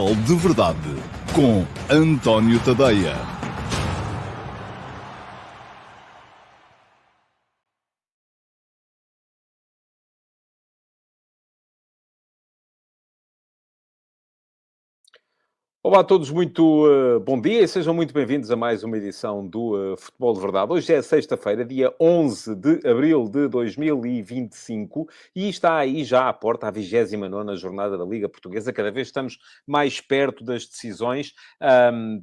Futebol de Verdade com António Tadeia. Olá a todos, muito bom dia e sejam muito bem-vindos a mais uma edição do Futebol de Verdade. Hoje é sexta-feira, dia 11 de abril de 2025 e está aí já à porta a 29ª jornada da Liga Portuguesa. Cada vez estamos mais perto das decisões.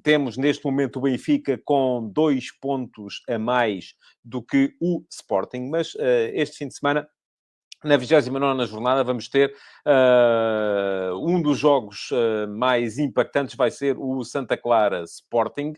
Temos neste momento o Benfica com 2 pontos a mais do que o Sporting, mas este fim de semana, na 29ª jornada, vamos ter um dos jogos mais impactantes vai ser o Santa Clara Sporting,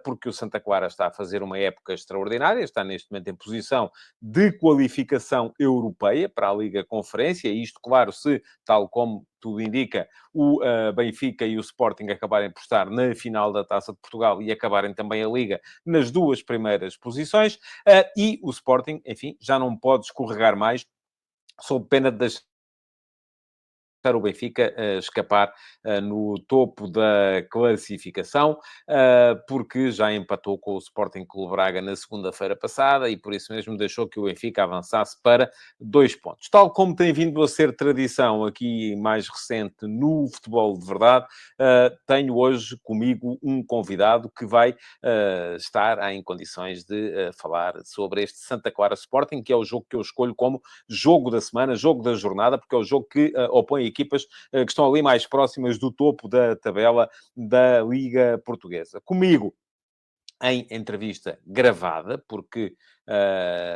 porque o Santa Clara está a fazer uma época extraordinária, está neste momento em posição de qualificação europeia para a Liga Conferência, e isto, claro, se, tal como tudo indica, o Benfica e o Sporting acabarem por estar na final da Taça de Portugal e acabarem também a Liga nas duas primeiras posições, e o Sporting, enfim, já não pode escorregar mais, sob pena de deixar o Benfica escapar no topo da classificação, porque já empatou com o Sporting Clube Braga na segunda-feira passada e por isso mesmo deixou que o Benfica avançasse para 2 pontos. Tal como tem vindo a ser tradição aqui mais recente no futebol de verdade, tenho hoje comigo um convidado que vai estar em condições de falar sobre este Santa Clara Sporting, que é o jogo que eu escolho como jogo da semana, jogo da jornada, porque é o jogo que opõe equipas que estão ali mais próximas do topo da tabela da Liga Portuguesa. Comigo, em entrevista gravada, porque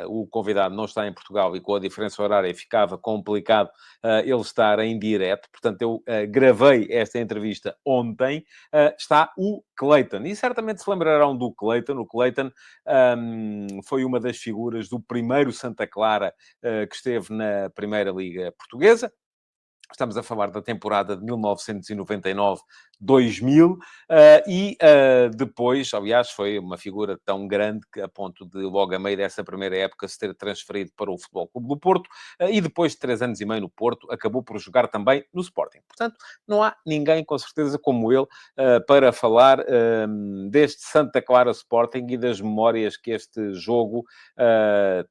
o convidado não está em Portugal e com a diferença horária ficava complicado ele estar em direto. Portanto, eu gravei esta entrevista ontem. Está o Cleiton. E certamente se lembrarão do Cleiton. O Cleiton foi uma das figuras do primeiro Santa Clara que esteve na Primeira Liga Portuguesa. Estamos a falar da temporada de 1999-2000 depois, aliás, foi uma figura tão grande que a ponto de logo a meio dessa primeira época se ter transferido para o Futebol Clube do Porto e depois de 3 anos e meio no Porto, acabou por jogar também no Sporting. Portanto, não há ninguém com certeza como ele para falar deste Santa Clara Sporting e das memórias que este jogo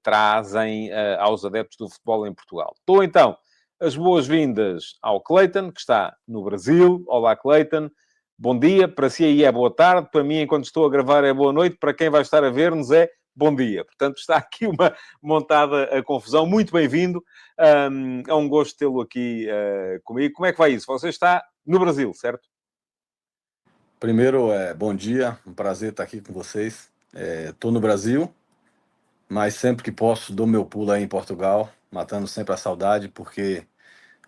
trazem aos adeptos do futebol em Portugal. Estou então as boas-vindas ao Cleiton, que está no Brasil. Olá, Cleiton. Bom dia. Para si aí é boa tarde. Para mim, enquanto estou a gravar, é boa noite. Para quem vai estar a ver-nos, é bom dia. Portanto, está aqui uma montada a confusão. Muito bem-vindo. É um gosto tê-lo aqui comigo. Como é que vai isso? Você está no Brasil, certo? Primeiro, bom dia, um prazer estar aqui com vocês. Estou no Brasil, mas sempre que posso dou meu pulo aí em Portugal, matando sempre a saudade, porque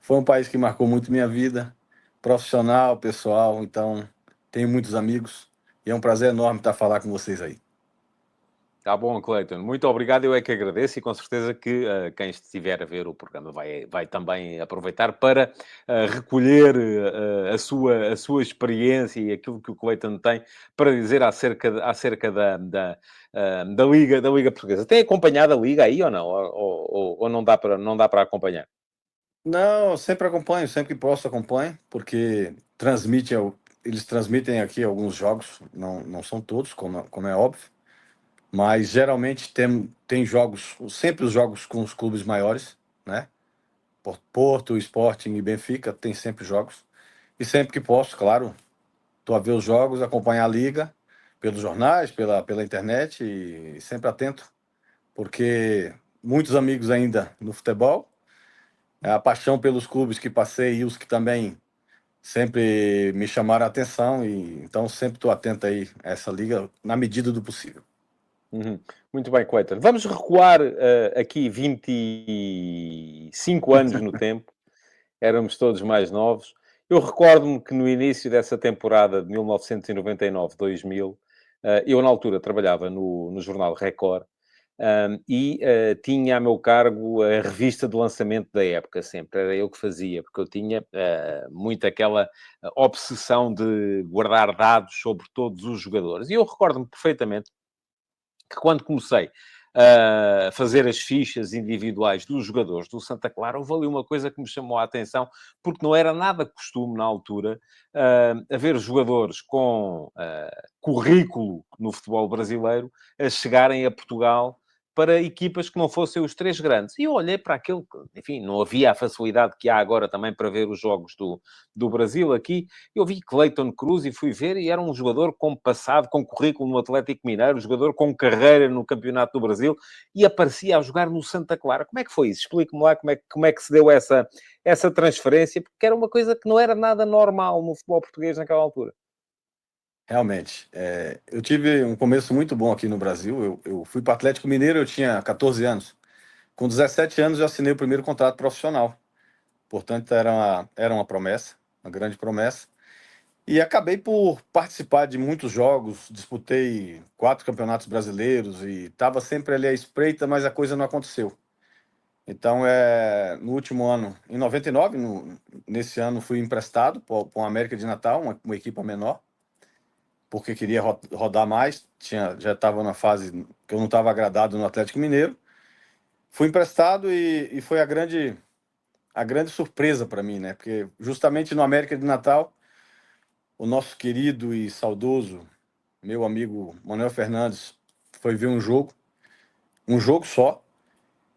foi um país que marcou muito minha vida, profissional, pessoal, então tenho muitos amigos e é um prazer enorme estar falar com vocês aí. Tá bom, Cleiton. Muito obrigado. Eu é que agradeço e com certeza que quem estiver a ver o programa vai também aproveitar para recolher a sua experiência e aquilo que o Cleiton tem para dizer acerca da Liga Portuguesa. Tem acompanhado a Liga aí ou não? Ou não dá para acompanhar? Não, eu sempre acompanho, sempre que posso acompanho, porque eles transmitem aqui alguns jogos, não são todos, como é óbvio. Mas geralmente tem jogos, sempre os jogos com os clubes maiores, né? Porto, Sporting e Benfica, tem sempre jogos. E sempre que posso, claro, estou a ver os jogos, acompanhar a liga, pelos jornais, pela internet e sempre atento, porque muitos amigos ainda no futebol, a paixão pelos clubes que passei e os que também sempre me chamaram a atenção, e então sempre estou atento aí a essa liga na medida do possível. Uhum. Muito bem, Cleiton. Vamos recuar aqui 25 anos no tempo. Éramos todos mais novos. Eu recordo-me que no início dessa temporada de 1999-2000, eu na altura trabalhava no jornal Record, tinha a meu cargo a revista de lançamento da época sempre. Era eu que fazia, porque eu tinha muito aquela obsessão de guardar dados sobre todos os jogadores. E eu recordo-me perfeitamente que quando comecei a fazer as fichas individuais dos jogadores do Santa Clara, houve ali uma coisa que me chamou a atenção, porque não era nada costume na altura haver jogadores com currículo no futebol brasileiro a chegarem a Portugal para equipas que não fossem os três grandes. E eu olhei para aquilo que, enfim, não havia a facilidade que há agora também para ver os jogos do Brasil aqui. Eu vi Cleiton Cruz e fui ver, e era um jogador com passado, com currículo no Atlético Mineiro, um jogador com carreira no Campeonato do Brasil, e aparecia a jogar no Santa Clara. Como é que foi isso? Explique-me lá como é que se deu essa transferência, porque era uma coisa que não era nada normal no futebol português naquela altura. Realmente, eu tive um começo muito bom aqui no Brasil. Eu fui para o Atlético Mineiro, eu tinha 14 anos. Com 17 anos eu assinei o primeiro contrato profissional. Portanto, era uma promessa, uma grande promessa. E acabei por participar de muitos jogos, disputei 4 campeonatos brasileiros e estava sempre ali à espreita, mas a coisa não aconteceu. Então, no último ano, em 99, nesse ano, fui emprestado para o América de Natal, uma equipe menor, porque queria rodar mais, já estava na fase que eu não estava agradado no Atlético Mineiro. Fui emprestado e foi a grande surpresa para mim, né? Porque justamente no América de Natal, o nosso querido e saudoso, meu amigo Manuel Fernandes, foi ver um jogo só.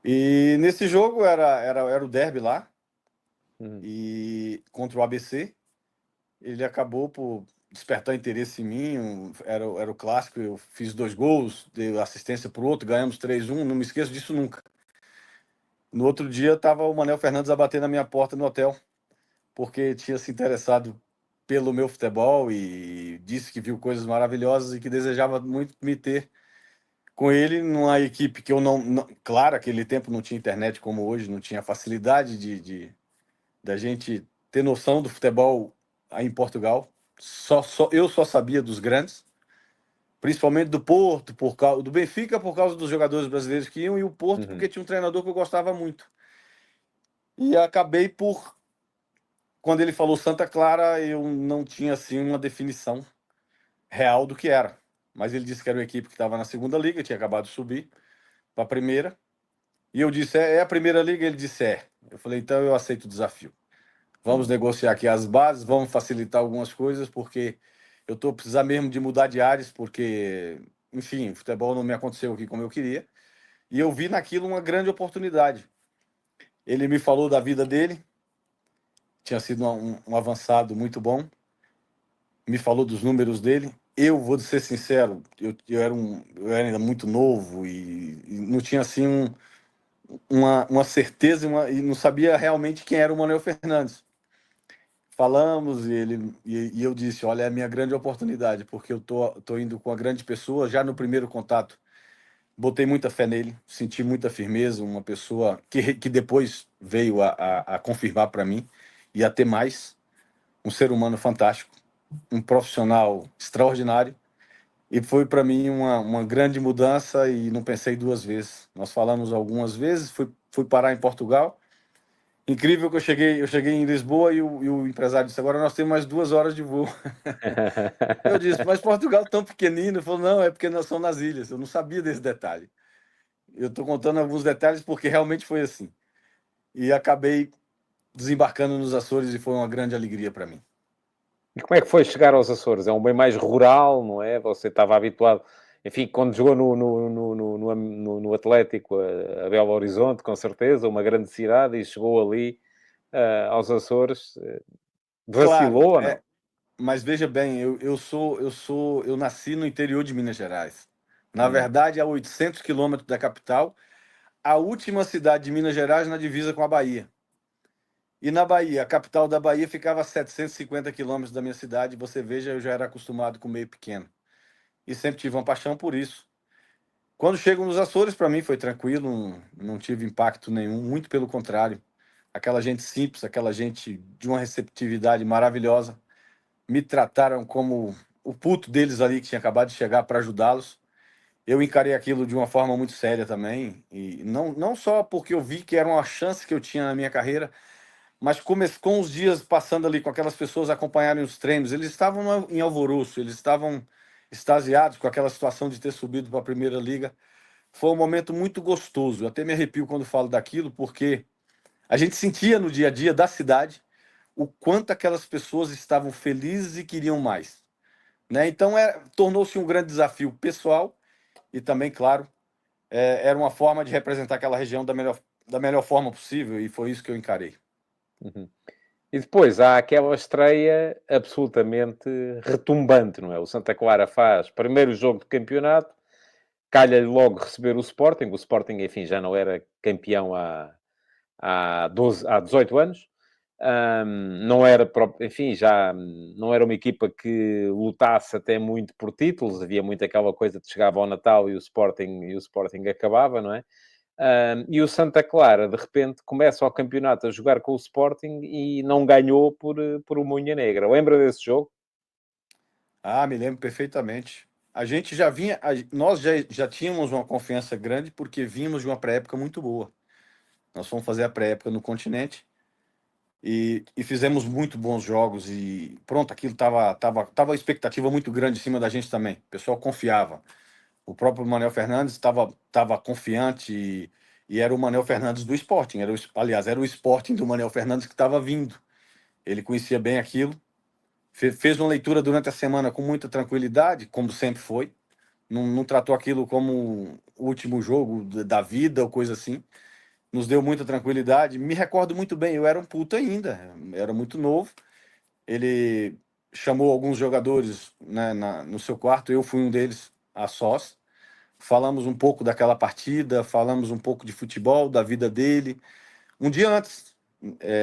E nesse jogo era o derby lá, e contra o ABC. Ele acabou por despertar interesse em mim, era o clássico, eu fiz 2 gols, dei assistência para o outro, ganhamos 3-1, não me esqueço disso nunca. No outro dia, estava o Manuel Fernandes a bater na minha porta no hotel, porque tinha se interessado pelo meu futebol e disse que viu coisas maravilhosas e que desejava muito me ter com ele numa equipe que eu claro, aquele tempo não tinha internet como hoje, não tinha facilidade da gente ter noção do futebol aí em Portugal. Eu só sabia dos grandes, principalmente do Porto, do Benfica, por causa dos jogadores brasileiros que iam, e o Porto, porque tinha um treinador que eu gostava muito. E acabei por, quando ele falou Santa Clara, eu não tinha assim uma definição real do que era. Mas ele disse que era uma equipe que estava na segunda liga, tinha acabado de subir para a primeira. E eu disse, é a primeira liga? Ele disse, é. Eu falei, então eu aceito o desafio. Vamos negociar aqui as bases, vamos facilitar algumas coisas, porque eu estou precisando mesmo de mudar de áreas, porque, enfim, o futebol não me aconteceu aqui como eu queria. E eu vi naquilo uma grande oportunidade. Ele me falou da vida dele, tinha sido um avançado muito bom, me falou dos números dele. Eu vou ser sincero, eu era ainda muito novo e não tinha assim uma certeza e não sabia realmente quem era o Manuel Fernandes. Falamos e eu disse, olha, é a minha grande oportunidade, porque eu tô indo com a grande pessoa já no primeiro contato. Botei muita fé nele, senti muita firmeza, uma pessoa que depois veio a confirmar para mim e a ter mais, um ser humano fantástico, um profissional extraordinário, e foi para mim uma grande mudança e não pensei 2 vezes. Nós falamos algumas vezes, fui parar em Portugal. Incrível que eu cheguei em Lisboa e o empresário disse, agora nós temos mais 2 horas de voo. Eu disse, mas Portugal é tão pequenino. Ele falou, não, é porque nós somos nas ilhas. Eu não sabia desse detalhe. Eu estou contando alguns detalhes porque realmente foi assim. E acabei desembarcando nos Açores e foi uma grande alegria para mim. E como é que foi chegar aos Açores? É um bem mais rural, não é? Você estava habituado, enfim, quando jogou no Atlético, a Belo Horizonte, com certeza, uma grande cidade, e chegou ali aos Açores, Claro, vacilou ou não? mas veja bem, eu nasci no interior de Minas Gerais. Na Hum. verdade, a 800 quilômetros da capital, a última cidade de Minas Gerais na divisa com a Bahia. E na Bahia, a capital da Bahia ficava a 750 quilômetros da minha cidade. Você veja, eu já era acostumado com meio pequeno. E sempre tive uma paixão por isso. Quando chego nos Açores, para mim foi tranquilo, não tive impacto nenhum, muito pelo contrário. Aquela gente simples, aquela gente de uma receptividade maravilhosa, me trataram como o puto deles ali que tinha acabado de chegar para ajudá-los. Eu encarei aquilo de uma forma muito séria também, e não só porque eu vi que era uma chance que eu tinha na minha carreira, mas com os dias passando ali com aquelas pessoas acompanharem os treinos, eles estavam em alvoroço, eles estavam extasiados com aquela situação de ter subido para a Primeira Liga. foi um momento muito gostoso. Eu até me arrepio quando falo daquilo, porque a gente sentia no dia a dia da cidade o quanto aquelas pessoas estavam felizes e queriam mais, né? Então tornou-se um grande desafio pessoal e também, claro, era uma forma de representar aquela região da melhor forma possível e foi isso que eu encarei. Uhum. E depois há aquela estreia absolutamente retumbante, não é? O Santa Clara faz primeiro jogo de campeonato, calha-lhe logo receber o Sporting. O Sporting, enfim, já não era campeão há 18 anos. Não era, enfim, já não era uma equipa que lutasse até muito por títulos. Havia muito aquela coisa de chegava ao Natal e o Sporting acabava, não é? E o Santa Clara, de repente, começa o campeonato a jogar com o Sporting e não ganhou por uma unha negra. Lembra desse jogo? Ah, me lembro perfeitamente. A gente já vinha, nós já tínhamos uma confiança grande porque vínhamos de uma pré-época muito boa. Nós fomos fazer a pré-época no continente e fizemos muito bons jogos e pronto, aquilo tava a expectativa muito grande em cima da gente também. O pessoal confiava. O próprio Manuel Fernandes estava confiante e era o Manuel Fernandes do Sporting. Aliás, era o Sporting do Manuel Fernandes que estava vindo. Ele conhecia bem aquilo, fez uma leitura durante a semana com muita tranquilidade, como sempre foi. Não tratou aquilo como o último jogo da vida ou coisa assim. Nos deu muita tranquilidade. Me recordo muito bem, eu era um puto ainda, era muito novo. Ele chamou alguns jogadores, né, no seu quarto, eu fui um deles, a sós. Falamos um pouco daquela partida, falamos um pouco de futebol, da vida dele. Um dia antes,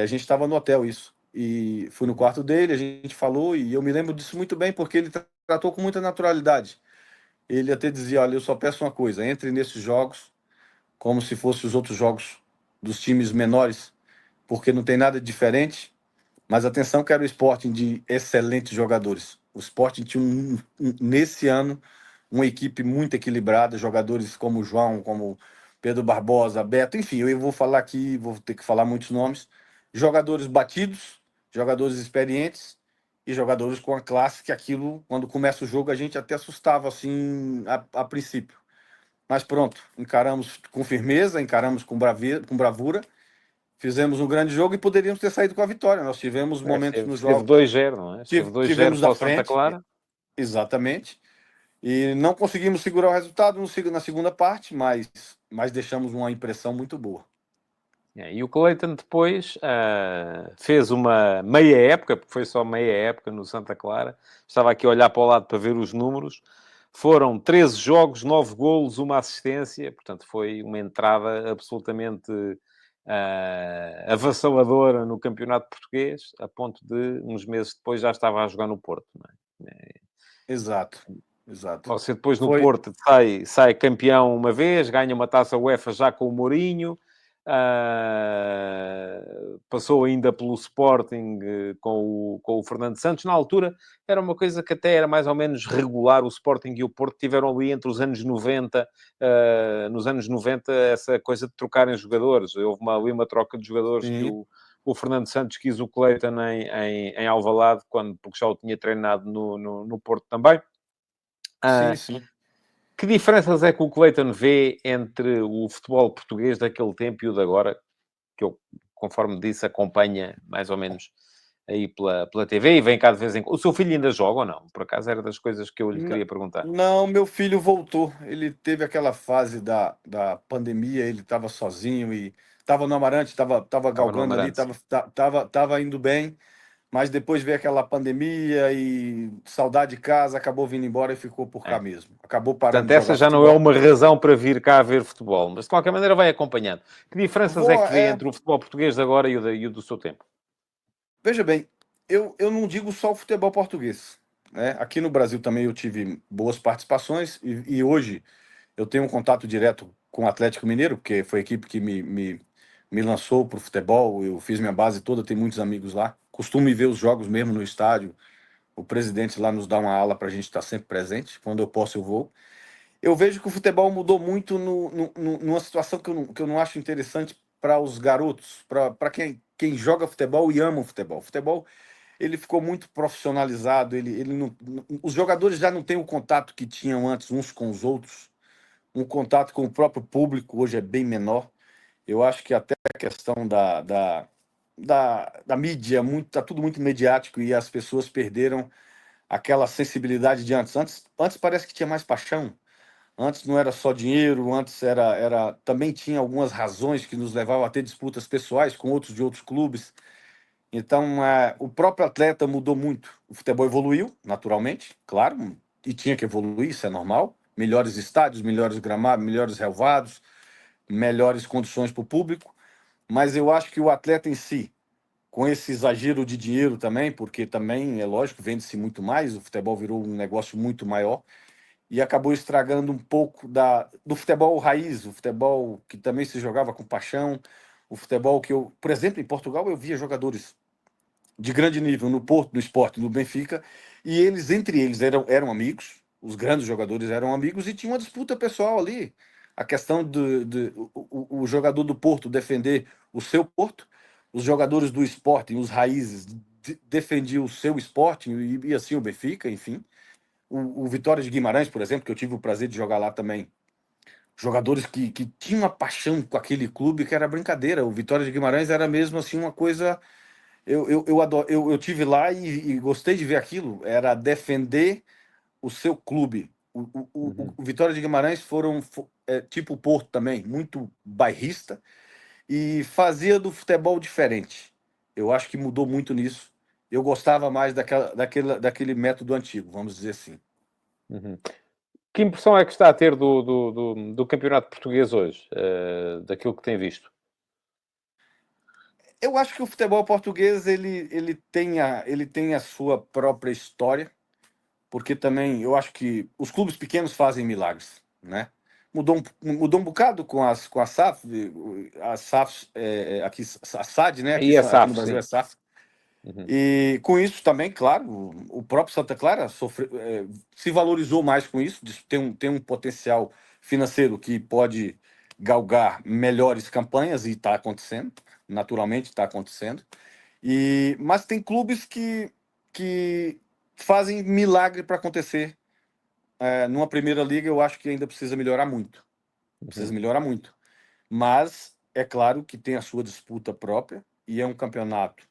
a gente estava no hotel, isso. E fui no quarto dele, a gente falou, e eu me lembro disso muito bem, porque ele tratou com muita naturalidade. Ele até dizia: olha, eu só peço uma coisa, entre nesses jogos como se fossem os outros jogos dos times menores, porque não tem nada de diferente. Mas atenção que era o Sporting de excelentes jogadores. O Sporting tinha, nesse ano, uma equipe muito equilibrada, jogadores como o João, como Pedro Barbosa, Beto, enfim, eu vou falar aqui, vou ter que falar muitos nomes. Jogadores batidos, jogadores experientes e jogadores com a classe que aquilo, quando começa o jogo, a gente até assustava assim a princípio. Mas pronto, encaramos com firmeza, encaramos com bravura, fizemos um grande jogo e poderíamos ter saído com a vitória. Nós tivemos momentos nos Esteve jogos, 2-0, não é? Esteve 2-0 tivemos da para o Santa frente, Clara. exatamente, e não conseguimos segurar o resultado na segunda parte, mas deixamos uma impressão muito boa. E o Cleiton depois fez uma meia época, porque foi só meia época no Santa Clara. Estava aqui a olhar para o lado para ver os números. Foram 13 jogos, 9 golos, uma assistência. Portanto, foi uma entrada absolutamente avassaladora no campeonato português, a ponto de, uns meses depois, já estava a jogar no Porto. Não é? Exato, exato. Você depois no Foi, Porto sai campeão uma vez, ganha uma taça UEFA já com o Mourinho, passou ainda pelo Sporting com o Fernando Santos. Na altura era uma coisa que até era mais ou menos regular. O Sporting e o Porto tiveram ali entre os anos 90, nos anos 90, essa coisa de trocarem jogadores. Houve ali uma troca de jogadores que sim, o Fernando Santos quis o Cleiton em Alvalade, porque já o tinha treinado no Porto também. sim, Ah, sim. que diferenças é que o Cleiton vê entre o futebol português daquele tempo e o de agora? Que eu, conforme disse, acompanha mais ou menos aí pela TV e vem cá de vez em quando. O seu filho ainda joga ou não? Por acaso era das coisas que eu lhe N- queria perguntar. Não, meu filho voltou. Ele teve aquela fase da pandemia, ele estava sozinho e estava no Amarante, estava Estava no galgando ali, Amarante, sim. tava indo bem, mas depois veio aquela pandemia e saudade de casa, acabou vindo embora e ficou por cá É. mesmo. Acabou parando Portanto, de essa jogar já não é futebol. uma razão para vir cá ver futebol, mas de qualquer maneira vai acompanhando. Que diferenças é Vou, que vê entre o futebol português de agora e o do seu tempo? veja bem, eu não digo só o futebol português, né? Aqui no Brasil também eu tive boas participações e hoje eu tenho um contato direto com o Atlético Mineiro, porque foi a equipe que me lançou para o futebol. Eu fiz minha base toda, tenho muitos amigos lá. Costumo ir ver os jogos mesmo no estádio. O presidente lá nos dá uma aula para a gente estar sempre presente. Quando eu posso, eu vou. Eu vejo que o futebol mudou muito numa situação que eu não acho interessante para os garotos, para quem joga futebol e ama o futebol. O futebol ele ficou muito profissionalizado. Ele não, os jogadores já não têm o contato que tinham antes uns com os outros, um contato com o próprio público hoje é bem menor. Eu acho que até a questão da mídia, tá tudo muito mediático e as pessoas perderam aquela sensibilidade de antes. Antes parece que tinha mais paixão. Antes não era só dinheiro, antes também tinha algumas razões que nos levavam a ter disputas pessoais com outros de outros clubes. Então, o próprio atleta mudou muito. O futebol evoluiu, naturalmente, claro, e tinha que evoluir, isso é normal. Melhores estádios, melhores gramados, melhores relevados, melhores condições para o público. Mas eu acho que o atleta em si, com esse exagero de dinheiro também, porque também, é lógico, vende-se muito mais, o futebol virou um negócio muito maior, e acabou estragando um pouco do futebol raiz, o futebol que também se jogava com paixão, o futebol que por exemplo, em Portugal eu via jogadores de grande nível no Porto, no Sport, no Benfica, e eles, entre eles, eram amigos, os grandes jogadores eram amigos, e tinha uma disputa pessoal ali. A questão o jogador do Porto defender o seu Porto, os jogadores do Sporting, os raízes, defendiam o seu Sporting, e assim o Benfica, enfim. O Vitória de Guimarães, por exemplo, que eu tive o prazer de jogar lá também, jogadores que tinham uma paixão com aquele clube que era brincadeira. O Vitória de Guimarães era mesmo assim uma coisa. Eu tive lá e gostei de ver aquilo. Era defender o seu clube. Uhum. O Vitória de Guimarães tipo o Porto também, muito bairrista e fazia do futebol diferente. Eu acho que mudou muito nisso. Eu gostava mais daquele método antigo, vamos dizer assim. Uhum. Que impressão é que está a ter do campeonato português hoje, daquilo que tem visto? Eu acho que o futebol português ele tem a sua própria história, porque também eu acho que os clubes pequenos fazem milagres, né? Mudou um bocado com a SAF, a SAF aqui a SAD, né? Aí é Aqui no SAF, Brasil sim. é SAF. Uhum. E com isso também, claro, o próprio Santa Clara se valorizou mais com isso, tem um potencial financeiro que pode galgar melhores campanhas e está acontecendo, naturalmente está acontecendo. Mas tem clubes que fazem milagre para acontecer. Numa primeira liga, eu acho que ainda precisa melhorar muito. Precisa Uhum. melhorar muito. Mas é claro que tem a sua disputa própria e é um campeonato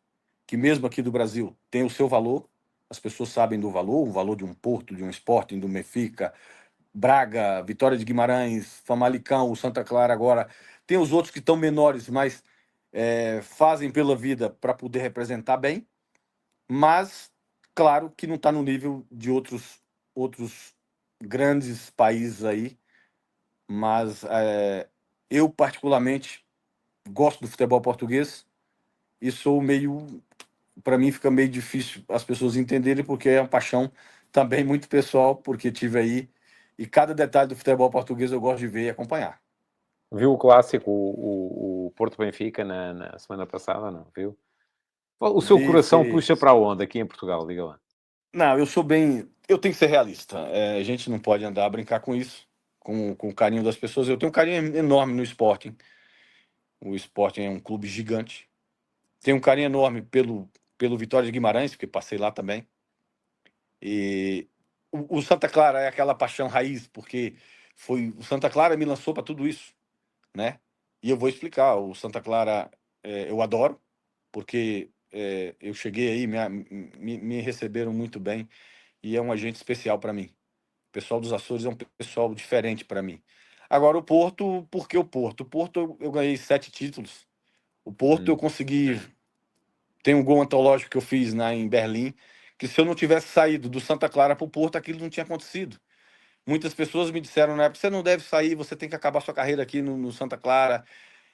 que, mesmo aqui do Brasil, tem o seu valor. As pessoas sabem do valor, o valor de um Porto, de um Sporting, do Benfica, Braga, Vitória de Guimarães, Famalicão, o Santa Clara agora. Tem os outros que estão menores, mas fazem pela vida para poder representar bem. Mas, claro que não está no nível de outros grandes países aí. Mas eu, particularmente, gosto do futebol português e sou meio. Para mim, fica meio difícil as pessoas entenderem, porque é uma paixão também muito pessoal, porque tive aí. E cada detalhe do futebol português eu gosto de ver e acompanhar. Viu o clássico, o Porto Benfica, na semana passada, não? Viu? O seu Vi, coração vi. puxa para onde aqui em Portugal? Diga lá. Não, eu sou bem. Eu tenho que ser realista. A gente não pode andar a brincar com isso, com o carinho das pessoas. Eu tenho um carinho enorme no Sporting. O Sporting é um clube gigante. Tenho um carinho enorme pelo Vitória de Guimarães, porque passei lá também. E o Santa Clara é aquela paixão raiz, porque o Santa Clara me lançou para tudo isso, né? E eu vou explicar. O Santa Clara eu adoro, porque eu cheguei aí, me receberam muito bem e é um agente especial para mim. O pessoal dos Açores é um pessoal diferente para mim. Agora, o Porto, por que o Porto? O Porto eu ganhei 7 títulos. O Porto eu Hum. consegui. Tem um gol antológico que eu fiz em Berlim, que se eu não tivesse saído do Santa Clara para o Porto, aquilo não tinha acontecido. Muitas pessoas me disseram na época: você não deve sair, você tem que acabar sua carreira aqui no Santa Clara.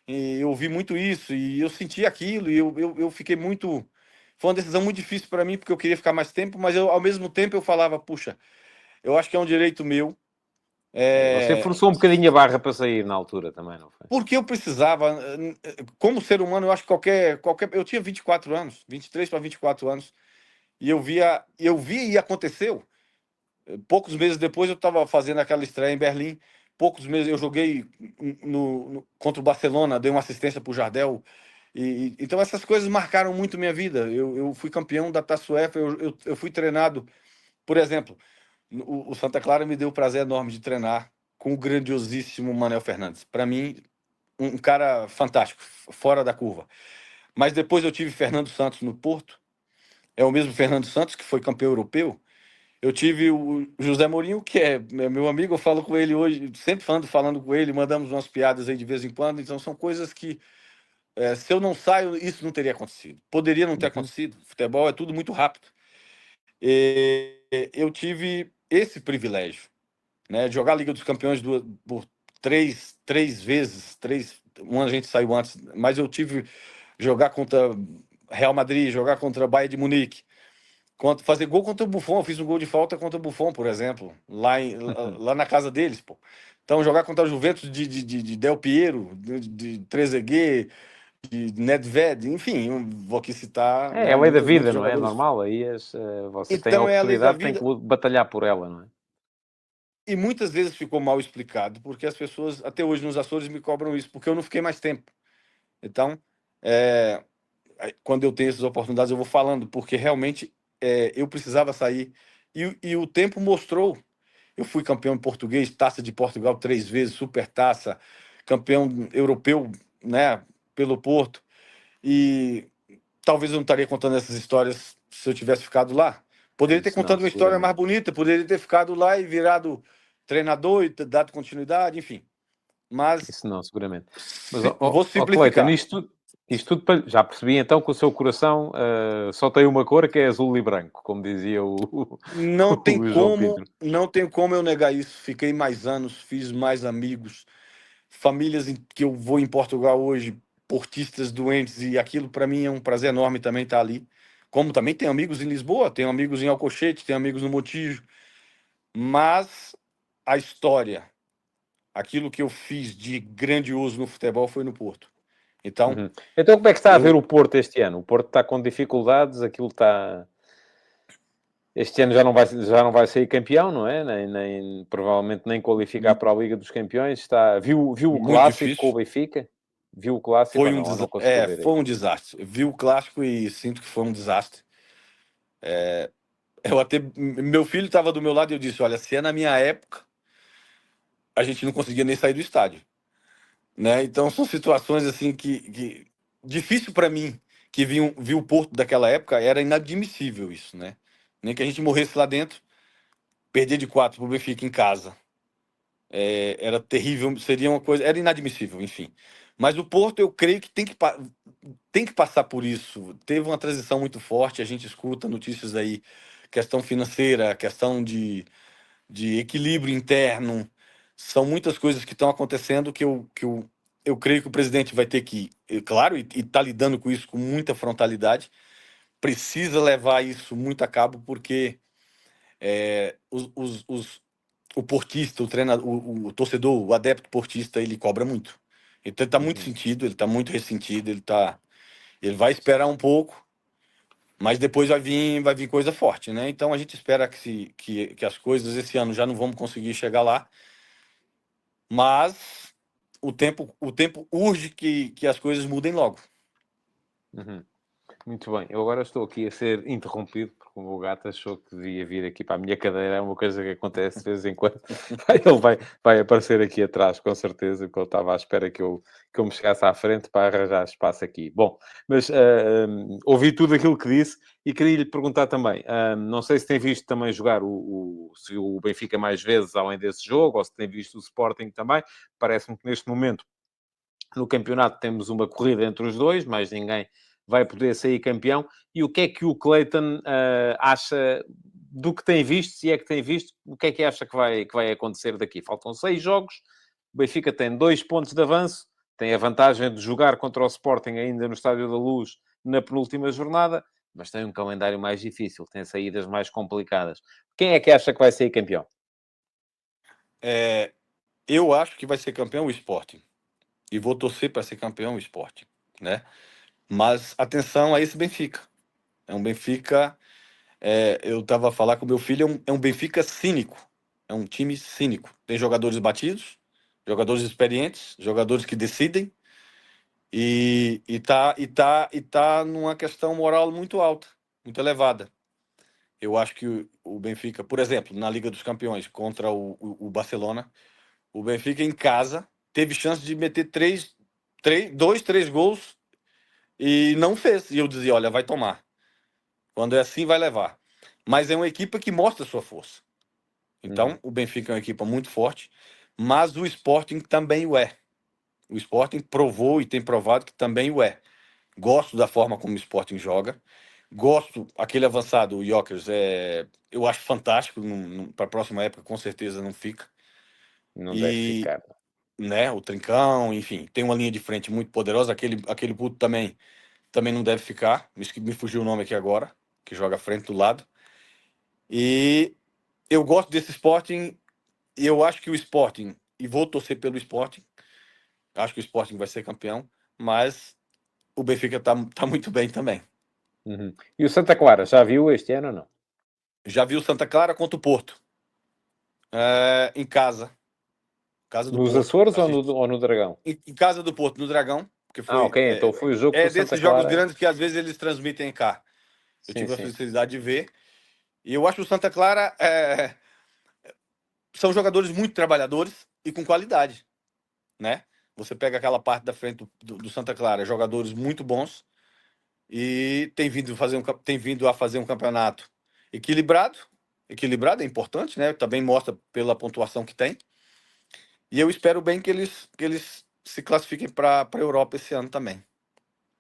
E eu ouvi muito isso, e eu senti aquilo, e eu fiquei muito. Foi uma decisão muito difícil para mim, porque eu queria ficar mais tempo, mas ao mesmo tempo eu falava: puxa, eu acho que é um direito meu. Você É, forçou um bocadinho a barra para sair na altura também, não foi? porque eu precisava, como ser humano, eu acho que qualquer. Eu tinha 24 anos, 23 para 24 anos, e eu via e aconteceu. Poucos meses depois eu estava fazendo aquela estreia em Berlim. Poucos meses eu joguei contra o Barcelona, dei uma assistência para o Jardel. Então essas coisas marcaram muito minha vida. Eu fui campeão da Taça UEFA, eu fui treinado, por exemplo, o Santa Clara me deu o prazer enorme de treinar com o grandiosíssimo Manuel Fernandes. Para mim, um cara fantástico, fora da curva. Mas depois eu tive Fernando Santos no Porto, é o mesmo Fernando Santos que foi campeão europeu. Eu tive o José Mourinho, que é meu amigo, eu falo com ele hoje, sempre falando com ele, mandamos umas piadas aí de vez em quando, então são coisas que, se eu não saio, isso não teria acontecido. Poderia não ter Uhum. acontecido, futebol é tudo muito rápido. E eu tive esse privilégio, né, de jogar a Liga dos Campeões por três vezes, uma a gente saiu antes, mas eu tive jogar contra Real Madrid, jogar contra Bayern de Munique, fazer gol contra o Buffon. Eu fiz um gol de falta contra o Buffon, por exemplo, lá na casa deles, pô. Então, jogar contra a Juventus de Del Piero, de Trezeguet, de Nedved, enfim, eu vou aqui citar, É né, a lei da muitos vida, não é? É jogadores. normal, aí você tem a Então, é a lei da oportunidade, tem que vida. batalhar por ela, não é? E muitas vezes ficou mal explicado, porque as pessoas, até hoje nos Açores, me cobram isso, porque eu não fiquei mais tempo. Então, é, quando eu tenho essas oportunidades, eu vou falando, porque realmente eu precisava sair. E o tempo mostrou. Eu fui campeão em português, Taça de Portugal 3 vezes, Super Taça, campeão europeu, né, pelo Porto. E talvez eu não estaria contando essas histórias se eu tivesse ficado lá. Poderia ter Isso não, contado uma história mais seguramente. bonita, poderia ter ficado lá e virado treinador e dado continuidade, enfim. Mas Isso não, seguramente. Mas, ó, vou Cleiton, simplificar. isto tudo já percebi então que o seu coração só tem uma cor que é azul e branco, como dizia Não tem o João como, Pedro. não tem como eu negar isso. Fiquei mais anos, fiz mais amigos, famílias que eu vou em Portugal hoje, portistas doentes, e aquilo para mim é um prazer enorme também estar ali. Como também tenho amigos em Lisboa, tenho amigos em Alcochete, tenho amigos no Montijo, mas a história, aquilo que eu fiz de grandioso no futebol foi no Porto. Então, Uhum. Então, como é que está a ver eu o Porto este ano? O Porto está com dificuldades, aquilo está. Este ano já não vai sair campeão, não é? Provavelmente nem qualificar para a Liga dos Campeões. Viu o muito clássico com o difícil. Benfica? Viu o clássico ou não? Ou não conseguiu ver Foi ainda? um desastre. Vi o clássico e sinto que foi um desastre. Meu filho estava do meu lado e eu disse: olha, se é na minha época, a gente não conseguia nem sair do estádio, né? Então são situações assim que difícil para mim, que vi o Porto daquela época, era inadmissível isso, né? Nem que a gente morresse lá dentro, perder de 4 pro Benfica em casa. Era terrível, seria uma coisa, era inadmissível, enfim. Mas o Porto, eu creio que tem que passar por isso. Teve uma transição muito forte, a gente escuta notícias aí, questão financeira, questão de equilíbrio interno. São muitas coisas que estão acontecendo que eu creio que o presidente vai ter que, claro, e está lidando com isso com muita frontalidade, precisa levar isso muito a cabo, porque o portista, o treinador, o torcedor, o adepto portista, ele cobra muito. Então ele está muito Uhum. sentido, ele está muito ressentido, ele vai esperar um pouco, mas depois vai vir coisa forte, né? Então a gente espera que as coisas esse ano já não vamos conseguir chegar lá, mas o tempo urge que as coisas mudem logo. Uhum. Muito bem, eu agora estou aqui a ser interrompido porque o meu gato achou que devia vir aqui para a minha cadeira. É uma coisa que acontece de vez em quando. Ele vai aparecer aqui atrás, com certeza, porque ele estava à espera que eu me chegasse à frente para arranjar espaço aqui. Bom, mas ouvi tudo aquilo que disse e queria lhe perguntar também. Não sei se tem visto também jogar se o Benfica mais vezes além desse jogo, ou se tem visto o Sporting também. Parece-me que neste momento no campeonato temos uma corrida entre os dois, mas ninguém vai poder sair campeão. E o que é que o Clayton acha do que tem visto, se é que tem visto, o que é que acha que vai acontecer daqui? Faltam 6 jogos, o Benfica tem 2 pontos de avanço, tem a vantagem de jogar contra o Sporting ainda no Estádio da Luz na penúltima jornada, mas tem um calendário mais difícil, tem saídas mais complicadas. Quem é que acha que vai sair campeão? Eu acho que vai ser campeão o Sporting. E vou torcer para ser campeão o Sporting, né? Mas atenção a esse Benfica. É um Benfica. Eu estava a falar com meu filho, é um Benfica cínico. É um time cínico. Tem jogadores batidos, jogadores experientes, jogadores que decidem, e tá numa questão moral muito alta, muito elevada. Eu acho que o Benfica, por exemplo, na Liga dos Campeões contra o Barcelona, O Benfica em casa teve chance de meter dois, três gols e não fez. E eu dizia, olha, vai tomar. Quando é assim, vai levar. Mas é uma equipe que mostra sua força. Então, o Benfica é uma equipe muito forte, mas o Sporting também o é. O Sporting provou e tem provado que também o é. Gosto da forma como o Sporting joga. Gosto, aquele avançado, o Jokers, eu acho fantástico. Para a próxima época, com certeza, não fica. Não deve E, ficar. né, o Trincão, enfim, tem uma linha de frente muito poderosa. Aquele puto também não deve ficar. Me fugiu o nome aqui agora, que joga à frente do lado. E eu gosto desse Sporting. E eu acho que o Sporting, e vou torcer pelo Sporting, acho que o Sporting vai ser campeão, mas o Benfica tá muito bem também. Uhum. E o Santa Clara, já viu este ano ou não? Já viu Santa Clara contra o Porto, em casa do Nos Porto. Açores ou no Dragão? Em casa do Porto, no Dragão, porque Ah, foi ok, então foi o jogo que o Santa desses jogos Clara... grandes que às vezes eles transmitem cá. Eu Sim, tive a sim. felicidade de ver. E eu acho que o Santa Clara são jogadores muito trabalhadores e com qualidade, né? Você pega aquela parte da frente do Santa Clara, jogadores muito bons e tem vindo a fazer um campeonato equilibrado. Equilibrado é importante, né? Também mostra pela pontuação que tem. E eu espero bem que eles se classifiquem para a Europa esse ano também.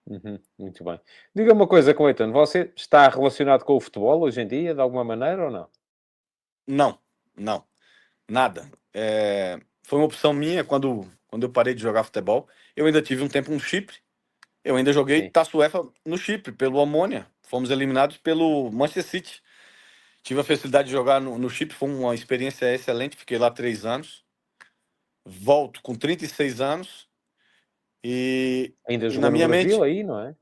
Uhum, muito bem. Diga uma coisa, Cleiton, você está relacionado com o futebol hoje em dia, de alguma maneira ou não? Não, não, nada. Foi uma opção minha quando eu parei de jogar futebol. Eu ainda tive um tempo no Chipre. Eu ainda joguei Sim. Taça UEFA no Chipre, pelo Omônia. Fomos eliminados pelo Manchester City. Tive a felicidade de jogar no Chipre, foi uma experiência excelente. Fiquei lá 3 anos. Volto com 36 anos e, Ainda e na jogou no minha Brasil mente aí, não é?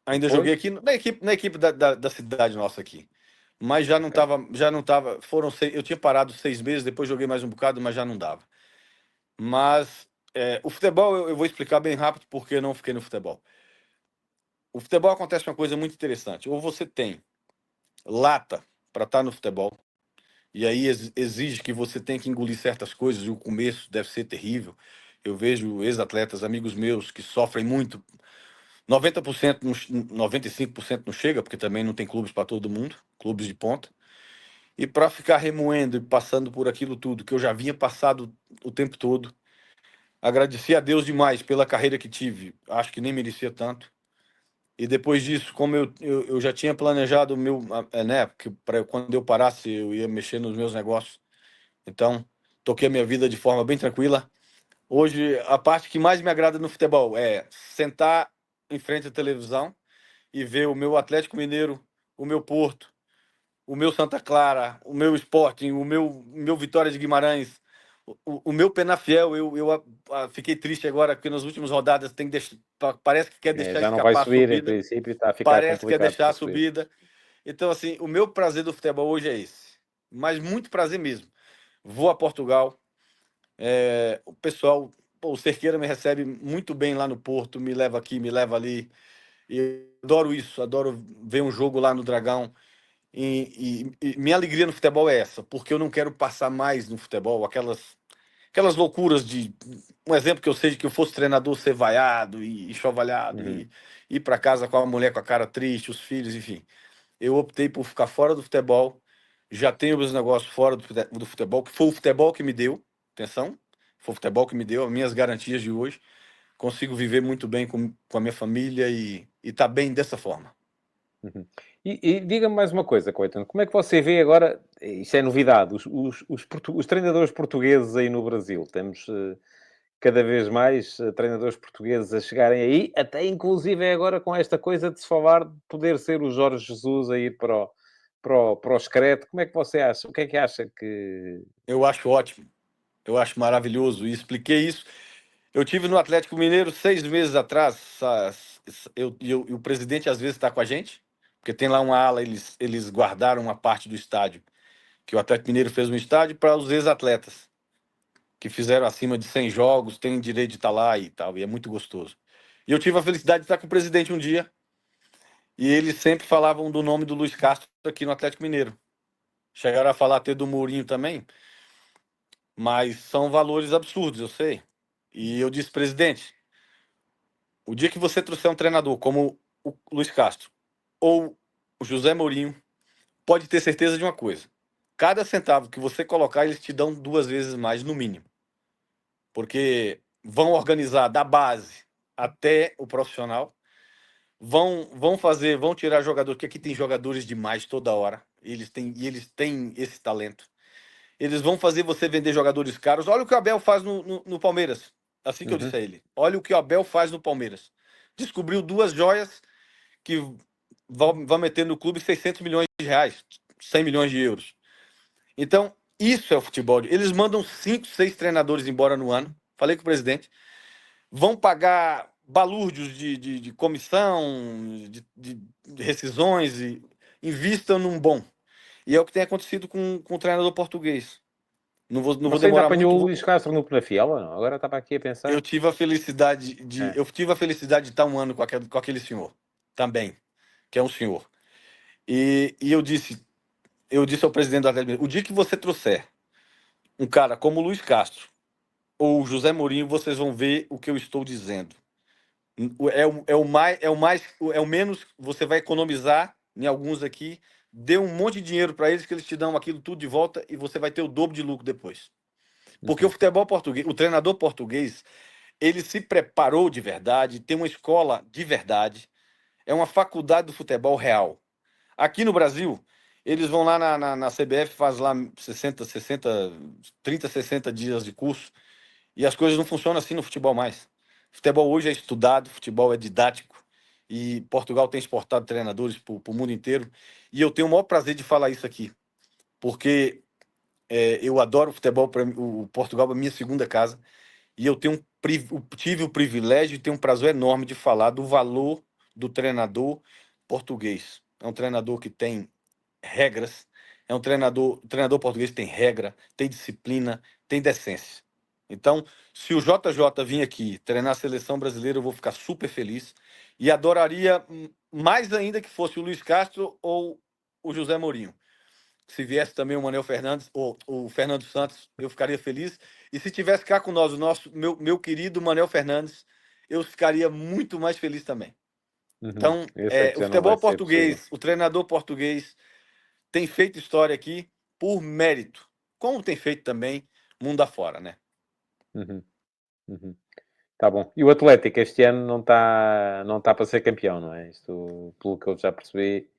ainda joguei Depois? aqui na equipe da cidade nossa aqui. Mas Ok. já não tava, eu tinha parado 6 meses, depois joguei mais um bocado, mas já não dava. Mas o futebol, eu vou explicar bem rápido porque eu não fiquei no futebol. O futebol acontece uma coisa muito interessante. Ou você tem lata para estar no futebol, e aí exige que você tenha que engolir certas coisas, e o começo deve ser terrível. Eu vejo ex-atletas, amigos meus, que sofrem muito. 90%, 95% não chega, porque também não tem clubes para todo mundo, clubes de ponta. E para ficar remoendo e passando por aquilo tudo que eu já vinha passado o tempo todo, agradeci a Deus demais pela carreira que tive. Acho que nem merecia tanto. E depois disso, como eu já tinha planejado o meu, né, que para quando eu parasse eu ia mexer nos meus negócios. Então, toquei a minha vida de forma bem tranquila. Hoje, a parte que mais me agrada no futebol é sentar em frente à televisão e ver o meu Atlético Mineiro, o meu Porto, o meu Santa Clara, o meu Sporting, o meu Vitória de Guimarães, o meu Penafiel. Eu fiquei triste agora porque nas últimas rodadas parece que quer deixar Já não vai escapar a subir, em subida, princípio, está a ficar parece que quer complicado deixar para a subir. subida. Então, assim, o meu prazer do futebol hoje é esse. Mas muito prazer mesmo. Vou a Portugal, o pessoal, pô, o Cerqueira me recebe muito bem lá no Porto, me leva aqui, me leva ali. E eu adoro isso, adoro ver um jogo lá no Dragão. E minha alegria no futebol é essa, porque eu não quero passar mais no futebol aquelas loucuras de. Um exemplo que eu sei de que eu fosse treinador ser vaiado e chovalhado Uhum. e ir para casa com a mulher com a cara triste, os filhos, enfim. Eu optei por ficar fora do futebol, já tenho meus negócios fora do futebol, que foi o futebol que me deu, atenção, foi o futebol que me deu as minhas garantias de hoje. Consigo viver muito bem com a minha família e tá bem dessa forma. Uhum. E diga-me mais uma coisa, Coitano, como é que você vê agora, isto é novidade, os treinadores portugueses aí no Brasil? Temos cada vez mais treinadores portugueses a chegarem aí, até inclusive agora com esta coisa de se falar de poder ser o Jorge Jesus a ir para o Screte. Como é que você acha? O que é que acha que... Eu acho ótimo, eu acho maravilhoso e expliquei isso. Eu tive no Atlético Mineiro 6 meses atrás, e o presidente às vezes está com a gente, porque tem lá uma ala, eles guardaram uma parte do estádio, que o Atlético Mineiro fez um estádio para os ex-atletas, que fizeram acima de 100 jogos, têm direito de estar lá e tal, e é muito gostoso. E eu tive a felicidade de estar com o presidente um dia, e eles sempre falavam do nome do Luiz Castro aqui no Atlético Mineiro. Chegaram a falar até do Mourinho também. Mas são valores absurdos, eu sei. E eu disse, presidente, o dia que você trouxer um treinador como o Luiz Castro ou o José Mourinho, pode ter certeza de uma coisa. Cada centavo que você colocar, eles te dão 2 vezes mais, no mínimo. Porque vão organizar da base até o profissional, vão tirar jogador, porque aqui tem jogadores demais toda hora. Eles têm esse talento. Eles vão fazer você vender jogadores caros. Olha o que o Abel faz no Palmeiras. Assim que eu Uhum. disse a ele. Olha o que o Abel faz no Palmeiras. Descobriu 2 joias que vão meter no clube 600 milhões de reais, 100 milhões de euros. Então, isso é o futebol. Eles mandam 5, 6 treinadores embora no ano. Falei com o presidente. Vão pagar balúrdios de comissão, de rescisões, e invistam num bom. E é o que tem acontecido com o treinador português. Não vou Você ainda demorar apanhou muito. o Luís Castro no Penafiel ou não? Agora estava aqui a pensar. É. Eu tive a felicidade de estar um ano com aquele senhor também, que é um senhor. E eu disse ao presidente do Atlético Mineiro, o dia que você trouxer um cara como o Luiz Castro ou o José Mourinho, vocês vão ver o que eu estou dizendo. É o menos, você vai economizar em alguns aqui, dê um monte de dinheiro para eles que eles te dão aquilo tudo de volta e você vai ter o dobro de lucro depois. Porque o futebol português, o treinador português, ele se preparou de verdade, tem uma escola de verdade, é uma faculdade do futebol real. Aqui no Brasil, eles vão lá na CBF, faz lá 30, 60 dias de curso, e as coisas não funcionam assim no futebol mais. Futebol hoje é estudado, futebol é didático, e Portugal tem exportado treinadores para o mundo inteiro, e eu tenho o maior prazer de falar isso aqui, porque eu adoro o futebol, o Portugal é a minha segunda casa, e eu tive o privilégio e tenho um prazer enorme de falar do valor do treinador português. É um treinador que tem regras, o treinador português tem regra, tem disciplina, tem decência. Então, se o JJ vir aqui treinar a seleção brasileira, eu vou ficar super feliz e adoraria mais ainda que fosse o Luiz Castro ou o José Mourinho. Se viesse também o Manuel Fernandes ou o Fernando Santos, eu ficaria feliz. E se tivesse cá com nós meu querido Manuel Fernandes, eu ficaria muito mais feliz também. Uhum. Então, Esse é que o já não vai futebol ser possível. português, o treinador português tem feito história aqui por mérito, como tem feito também mundo afora, né? Uhum. Uhum. Tá bom. E o Atlético este ano não tá para ser campeão, não é? Isto, pelo que eu já percebi.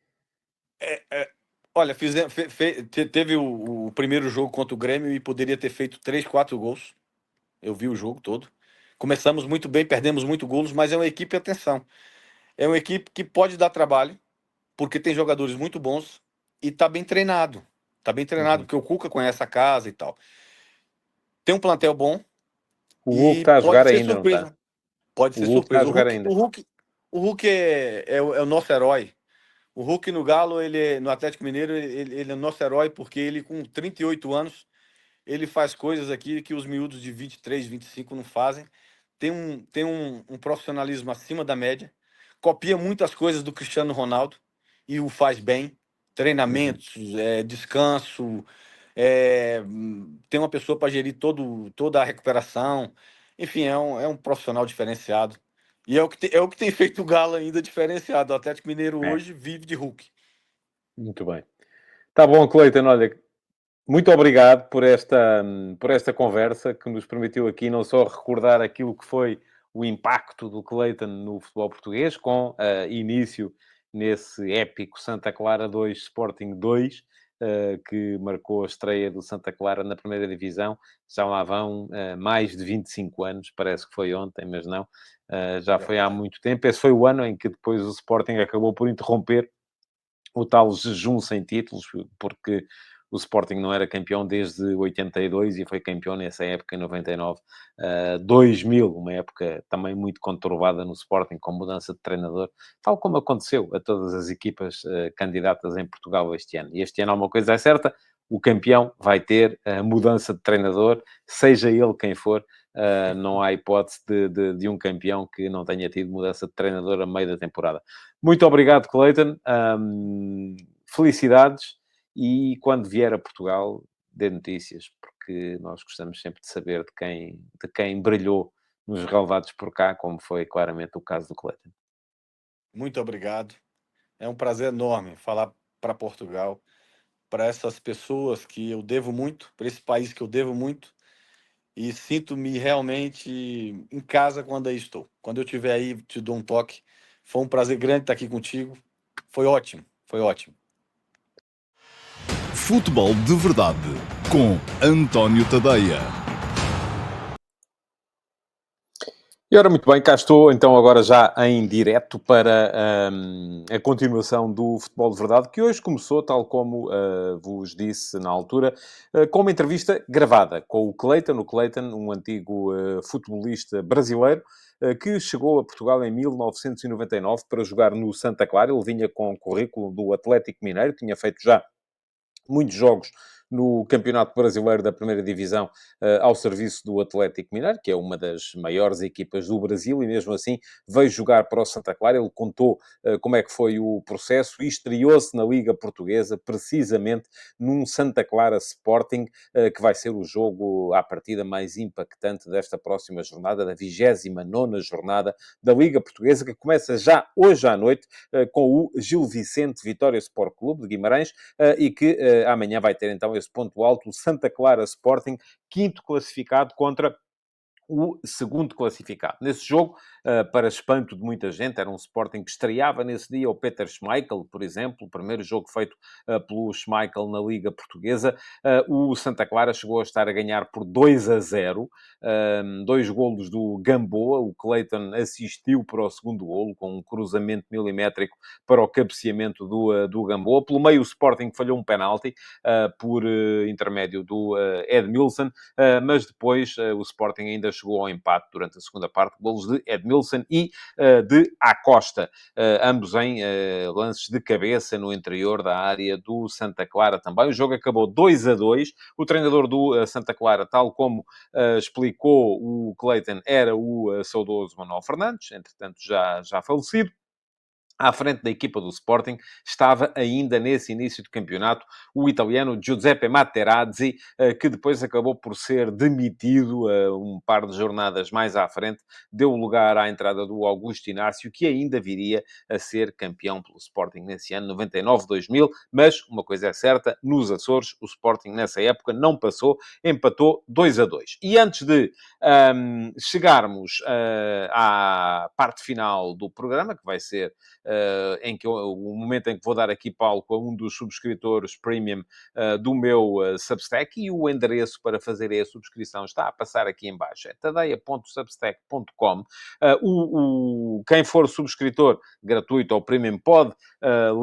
Olha, teve o primeiro jogo contra o Grêmio e poderia ter feito 3, 4 gols. Eu vi o jogo todo. Começamos muito bem, perdemos muito gols, mas é uma equipe, atenção, é uma equipe que pode dar trabalho, porque tem jogadores muito bons e tá bem treinado. Tá bem treinado, Uhum. porque o Cuca conhece a casa e tal. Tem um plantel bom O Hulk e está a pode jogar ser ainda, não está? surpresa. Pode O ser Hulk está a surpresa. jogar ainda. O Hulk é o nosso herói. O Hulk no Galo, no Atlético Mineiro, ele é o nosso herói porque ele, com 38 anos, ele faz coisas aqui que os miúdos de 23, 25 não fazem. Tem um profissionalismo acima da média. Copia muitas coisas do Cristiano Ronaldo e o faz bem. Uhum. Treinamentos, descanso, tem uma pessoa para gerir toda a recuperação. Enfim, é um profissional diferenciado. E é o que tem feito o Galo ainda diferenciado. O Atlético Mineiro É, hoje vive de Hulk. muito bem. Tá bom, Cleiton, olha, muito obrigado por esta conversa que nos permitiu aqui não só recordar aquilo que foi o impacto do Cleiton no futebol português, com início nesse épico Santa Clara 2 Sporting 2, que marcou a estreia do Santa Clara na primeira divisão. Já lá vão mais de 25 anos, parece que foi ontem, mas não, já foi há Verdade. muito tempo. Esse foi o ano em que depois o Sporting acabou por interromper o tal jejum sem títulos, porque o Sporting não era campeão desde 82 e foi campeão nessa época, em 99. 2000, uma época também muito conturbada no Sporting, com mudança de treinador, tal como aconteceu a todas as equipas candidatas em Portugal este ano. E este ano há uma coisa é certa, o campeão vai ter a mudança de treinador, seja ele quem for, não há hipótese de um campeão que não tenha tido mudança de treinador a meio da temporada. Muito obrigado, Cleiton. Felicidades e quando vier a Portugal, dê notícias, porque que nós gostamos sempre de saber de quem brilhou nos relevados por cá, como foi claramente o caso do Cleiton. Muito obrigado. É um prazer enorme falar para Portugal, para essas pessoas que eu devo muito, para esse país que eu devo muito, e sinto-me realmente em casa quando aí estou. Quando eu estiver aí, te dou um toque. Foi um prazer grande estar aqui contigo. Foi ótimo, foi ótimo. Futebol de Verdade com António Tadeia. E ora, muito bem, cá estou então agora já em direto para a continuação do Futebol de Verdade, que hoje começou, tal como vos disse na altura, com uma entrevista gravada com o Cleiton, um antigo futebolista brasileiro, que chegou a Portugal em 1999 para jogar no Santa Clara. Ele vinha com o currículo do Atlético Mineiro, tinha feito já muitos jogos no Campeonato Brasileiro da Primeira Divisão, ao serviço do Atlético Mineiro, que é uma das maiores equipas do Brasil, e mesmo assim veio jogar para o Santa Clara. Ele contou como é que foi o processo e estreou-se na Liga Portuguesa, precisamente num Santa Clara Sporting, que vai ser o jogo à partida mais impactante desta próxima jornada, da 29ª jornada da Liga Portuguesa, que começa já hoje à noite, com o Gil Vicente Vitória Sport Clube de Guimarães, e que amanhã vai ter então esse ponto alto, o Santa Clara Sporting, quinto classificado contra o segundo classificado. Nesse jogo, para espanto de muita gente, era um Sporting que estreava nesse dia o Peter Schmeichel, por exemplo, o primeiro jogo feito pelo Schmeichel na Liga Portuguesa. O Santa Clara chegou a estar a ganhar por 2-0, dois golos do Gamboa. O Cleiton assistiu para o segundo golo, com um cruzamento milimétrico para o cabeceamento do Gamboa. Pelo meio, o Sporting falhou um penalti por intermédio do Edmilson, mas depois o Sporting ainda chegou ao empate durante a segunda parte, golos de Edmilson e de Acosta, ambos em lances de cabeça no interior da área do Santa Clara também. O jogo acabou 2-2. O treinador do Santa Clara, tal como explicou o Cleiton, era o saudoso Manuel Fernandes, entretanto já falecido. À frente da equipa do Sporting estava ainda nesse início de campeonato o italiano Giuseppe Materazzi, que depois acabou por ser demitido um par de jornadas mais à frente, deu lugar à entrada do Augusto Inácio, que ainda viria a ser campeão pelo Sporting nesse ano, 99-2000, mas uma coisa é certa, nos Açores, o Sporting nessa época não passou, empatou 2-2. E antes de chegarmos à parte final do programa, que vai ser em que o momento em que vou dar aqui palco a um dos subscritores premium do meu Substack, e o endereço para fazer a subscrição está a passar aqui em baixo, é tadeia.substack.com. Quem for subscritor gratuito ou premium pode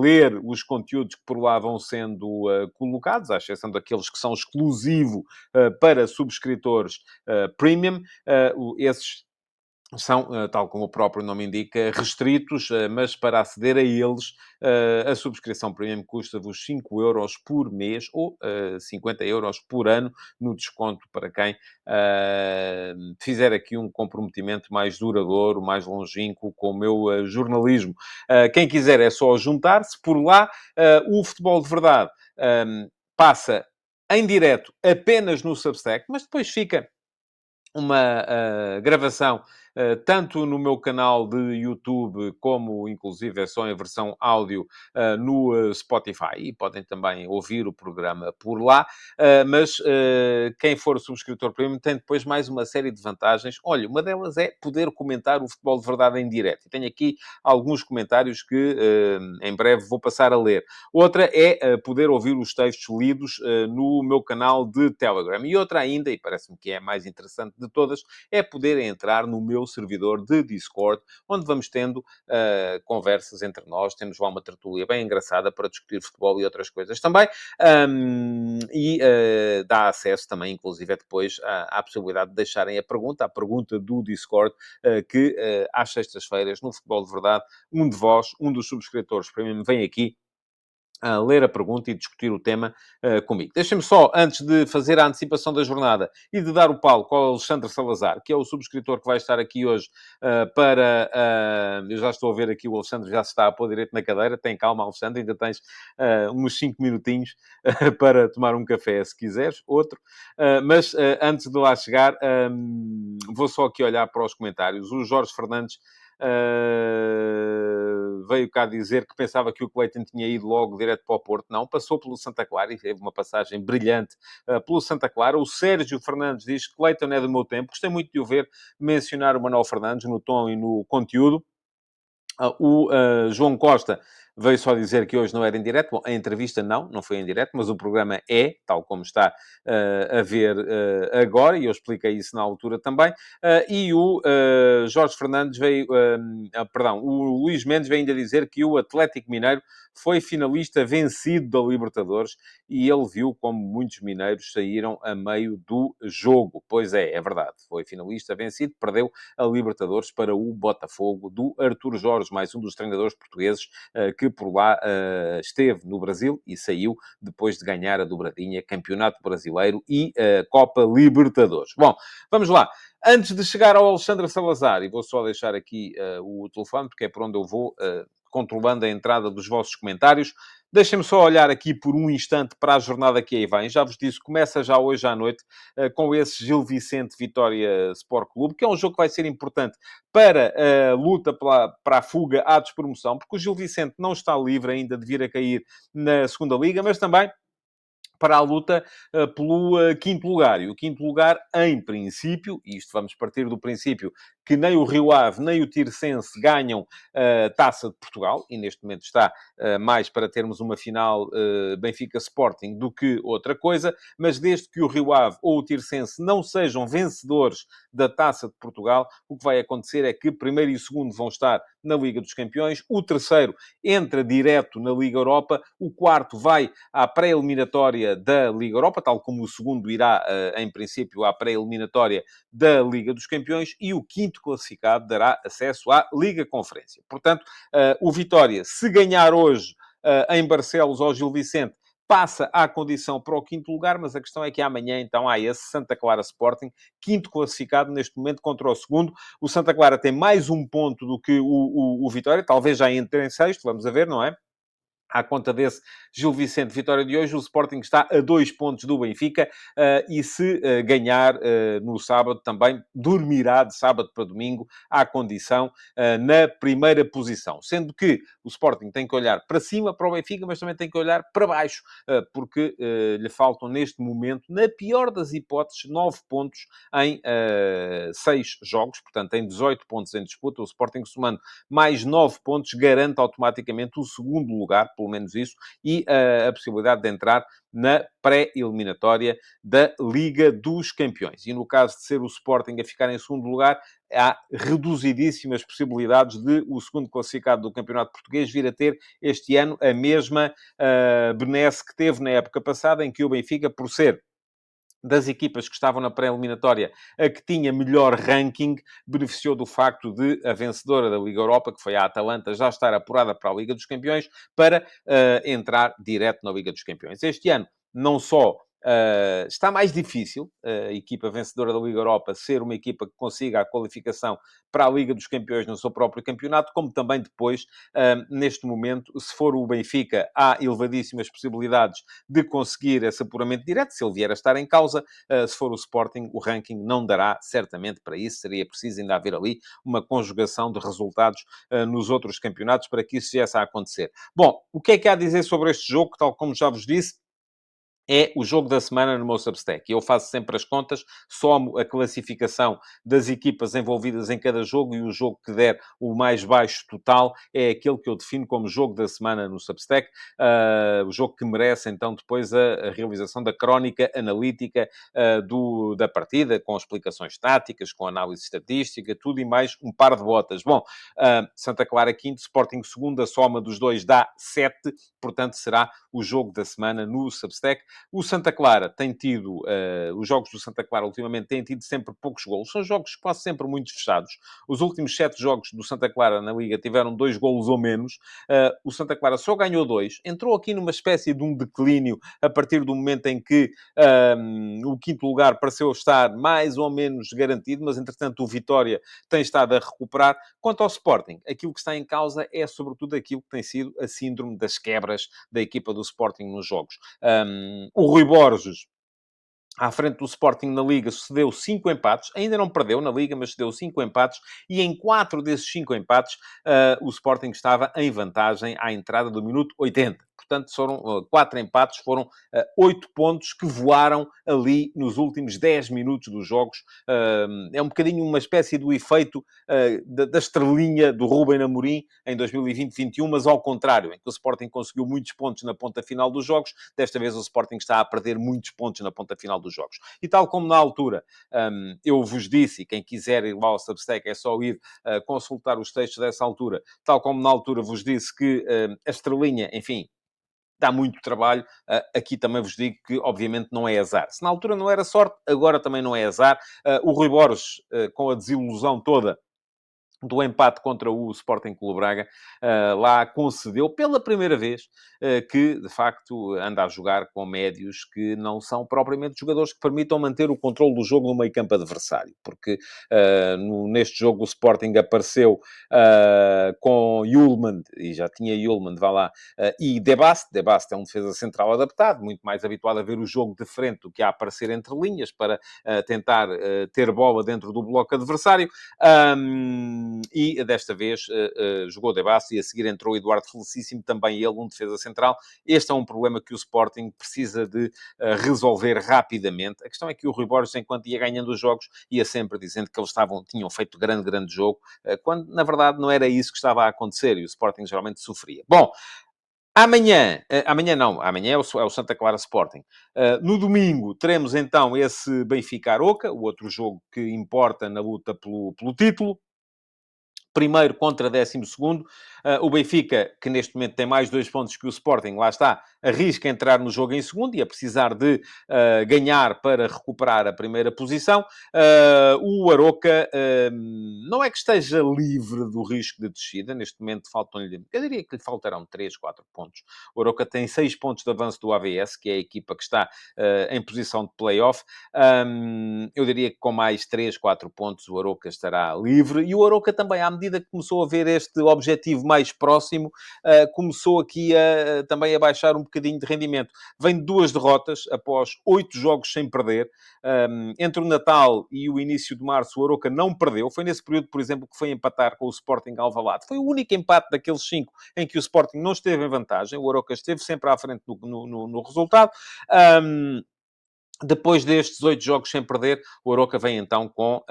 ler os conteúdos que por lá vão sendo colocados, à exceção daqueles que são exclusivos para subscritores premium. Esses são, tal como o próprio nome indica, restritos, mas para aceder a eles, a subscrição premium custa-vos 5 € por mês ou 50 € por ano, no desconto para quem fizer aqui um comprometimento mais duradouro, mais longínquo com o meu jornalismo. Quem quiser é só juntar-se. Por lá, o Futebol de Verdade passa em direto apenas no Substack, mas depois fica uma gravação tanto no meu canal de YouTube, como inclusive é só em versão áudio no Spotify, e podem também ouvir o programa por lá. Mas quem for subscritor premium tem depois mais uma série de vantagens. Olha, uma delas é poder comentar o Futebol de Verdade em direto. E tenho aqui alguns comentários que em breve vou passar a ler. Outra é poder ouvir os textos lidos no meu canal de Telegram. E outra ainda, e parece-me que é a mais interessante de todas, é poder entrar no meu servidor de Discord, onde vamos tendo conversas entre nós. Temos lá uma tertúlia bem engraçada para discutir futebol e outras coisas também. E dá acesso também, inclusive, depois à possibilidade de deixarem a pergunta do Discord, que às sextas-feiras, no Futebol de Verdade, um de vós, um dos subscritores premium, vem aqui a ler a pergunta e discutir o tema comigo. Deixem-me só, antes de fazer a antecipação da jornada e de dar o palco ao Alexandre Salazar, que é o subscritor que vai estar aqui hoje eu já estou a ver aqui, o Alexandre já se está a pôr direito na cadeira. Tem calma, Alexandre, ainda tens uns 5 minutinhos para tomar um café, se quiseres, outro. Mas antes de lá chegar, vou só aqui olhar para os comentários. O Jorge Fernandes veio cá dizer que pensava que o Cleiton tinha ido logo direto para o Porto. Não, passou pelo Santa Clara e teve uma passagem brilhante pelo Santa Clara. O Sérgio Fernandes diz que Cleiton é do meu tempo. Gostei muito de o ver mencionar o Manuel Fernandes no tom e no conteúdo. O João Costa veio só dizer que hoje não era em direto. Bom, a entrevista não foi em direto, mas o programa é, tal como está a ver agora, e eu expliquei isso na altura também. E o Jorge Fernandes veio... perdão, o Luís Mendes veio ainda dizer que o Atlético Mineiro foi finalista vencido da Libertadores e ele viu como muitos mineiros saíram a meio do jogo. Pois é verdade. Foi finalista vencido, perdeu a Libertadores para o Botafogo do Artur Jorge, mais um dos treinadores portugueses que por lá esteve no Brasil e saiu depois de ganhar a dobradinha Campeonato Brasileiro e Copa Libertadores. Bom, vamos lá. Antes de chegar ao Alexandre Salazar, e vou só deixar aqui o telefone, porque é por onde eu vou, controlando a entrada dos vossos comentários. Deixem-me só olhar aqui por um instante para a jornada que aí vem. Já vos disse, começa já hoje à noite com esse Gil Vicente Vitória Sport Clube, que é um jogo que vai ser importante para a luta para a fuga à despromoção, porque o Gil Vicente não está livre ainda de vir a cair na segunda Liga, mas também para a luta pelo quinto lugar. E o quinto lugar, em princípio, e isto vamos partir do princípio que nem o Rio Ave nem o Tirsense ganham a Taça de Portugal, e neste momento está mais para termos uma final Benfica-Sporting do que outra coisa, mas desde que o Rio Ave ou o Tirsense não sejam vencedores da Taça de Portugal, o que vai acontecer é que primeiro e segundo vão estar na Liga dos Campeões, o terceiro entra direto na Liga Europa, o quarto vai à pré-eliminatória da Liga Europa, tal como o segundo irá, em princípio, à pré-eliminatória da Liga dos Campeões, e o quinto classificado dará acesso à Liga Conferência. Portanto, o Vitória, se ganhar hoje em Barcelos ao Gil Vicente, passa à condição para o quinto lugar, mas a questão é que amanhã, então, há esse Santa Clara Sporting, quinto classificado neste momento contra o segundo. O Santa Clara tem mais um ponto do que o Vitória, talvez já entre em sexto, vamos a ver, não é? À conta desse Gil Vicente Vitória de hoje, o Sporting está a 2 pontos do Benfica e se ganhar no sábado também dormirá de sábado para domingo à condição na primeira posição. Sendo que o Sporting tem que olhar para cima, para o Benfica, mas também tem que olhar para baixo, porque lhe faltam neste momento, na pior das hipóteses, 9 pontos em 6 jogos, portanto tem 18 pontos em disputa. O Sporting, somando mais 9 pontos, garante automaticamente o segundo lugar, pelo menos isso, e a possibilidade de entrar na pré-eliminatória da Liga dos Campeões. E no caso de ser o Sporting a ficar em segundo lugar, há reduzidíssimas possibilidades de o segundo classificado do Campeonato Português vir a ter este ano a mesma benesse que teve na época passada, em que o Benfica, por ser das equipas que estavam na pré-eliminatória, a que tinha melhor ranking, beneficiou do facto de a vencedora da Liga Europa, que foi a Atalanta, já estar apurada para a Liga dos Campeões, para entrar direto na Liga dos Campeões. Este ano, não só está mais difícil a equipa vencedora da Liga Europa ser uma equipa que consiga a qualificação para a Liga dos Campeões no seu próprio campeonato, como também depois, neste momento, se for o Benfica, há elevadíssimas possibilidades de conseguir esse apuramento direto, se ele vier a estar em causa. Se for o Sporting, o ranking não dará certamente para isso. Seria preciso ainda haver ali uma conjugação de resultados nos outros campeonatos para que isso viesse a acontecer. Bom, o que é que há a dizer sobre este jogo? Tal como já vos disse, é o jogo da semana no meu Substack. Eu faço sempre as contas, somo a classificação das equipas envolvidas em cada jogo e o jogo que der o mais baixo total é aquele que eu defino como jogo da semana no Substack. O jogo que merece, então, depois a realização da crónica analítica da partida, com explicações táticas, com análise estatística, tudo e mais um par de botas. Bom, Santa Clara quinto, Sporting segundo, a soma dos dois dá 7, portanto será o jogo da semana no Substack. O Santa Clara tem tido, os jogos do Santa Clara ultimamente têm tido sempre poucos golos. São jogos quase sempre muito fechados. Os últimos 7 jogos do Santa Clara na Liga tiveram 2 golos ou menos. O Santa Clara só ganhou 2. Entrou aqui numa espécie de um declínio a partir do momento em que o quinto lugar pareceu estar mais ou menos garantido, mas entretanto o Vitória tem estado a recuperar. Quanto ao Sporting, aquilo que está em causa é sobretudo aquilo que tem sido a síndrome das quebras da equipa do Sporting nos jogos. O Rui Borges, à frente do Sporting na Liga, cedeu 5 empates. Ainda não perdeu na Liga, mas cedeu 5 empates. E em 4 desses 5 empates, o Sporting estava em vantagem à entrada do minuto 80. Portanto, foram 4 empates, foram 8 pontos que voaram ali nos últimos 10 minutos dos jogos. É um bocadinho uma espécie do efeito da estrelinha do Rúben Amorim em 2020-21, mas ao contrário, em que o Sporting conseguiu muitos pontos na ponta final dos jogos. Desta vez o Sporting está a perder muitos pontos na ponta final dos jogos. E tal como na altura, eu vos disse, e quem quiser ir lá ao Substack é só ir consultar os textos dessa altura, tal como na altura vos disse que a estrelinha, enfim, dá muito trabalho. Aqui também vos digo que, obviamente, não é azar. Se na altura não era sorte, agora também não é azar. O Rui Borges, com a desilusão toda do empate contra o Sporting Clube Braga, lá concedeu pela primeira vez que, de facto, anda a jogar com médios que não são propriamente jogadores que permitam manter o controle do jogo no meio-campo adversário. Porque neste jogo o Sporting apareceu com Yulman, e já tinha Yulman, vá lá, e Debast. Debast é um defesa central adaptado, muito mais habituado a ver o jogo de frente do que a aparecer entre linhas para tentar ter bola dentro do bloco adversário. E desta vez jogou De Basso e a seguir entrou Eduardo Felicíssimo, também ele um defesa central. Este é um problema que o Sporting precisa de resolver rapidamente. A questão é que o Rui Borges, enquanto ia ganhando os jogos, ia sempre dizendo que eles tinham feito grande jogo, quando na verdade não era isso que estava a acontecer e o Sporting geralmente sofria. Bom, amanhã é o Santa Clara Sporting. No domingo teremos então esse Benfica-Aroca, o outro jogo que importa na luta pelo título. Primeiro contra 12º. O Benfica, que neste momento tem mais 2 pontos que o Sporting, lá está, arrisca entrar no jogo em segundo e a precisar de ganhar para recuperar a primeira posição. O Aroca não é que esteja livre do risco de descida. Neste momento faltam-lhe, eu diria que lhe faltarão 3, 4 pontos. O Aroca tem 6 pontos de avanço do AVS, que é a equipa que está em posição de play-off. Eu diria que com mais 3, 4 pontos o Aroca estará livre. E o Aroca também, à medida que começou a ver este objetivo mais próximo, começou aqui também a baixar um bocadinho de rendimento. Vem de 2 derrotas após 8 jogos sem perder. Entre o Natal e o início de março, o Aroca não perdeu. Foi nesse período, por exemplo, que foi empatar com o Sporting Alvalade. Foi o único empate daqueles 5 em que o Sporting não esteve em vantagem. O Aroca esteve sempre à frente no resultado. Depois destes 8 jogos sem perder, o Aroca vem então com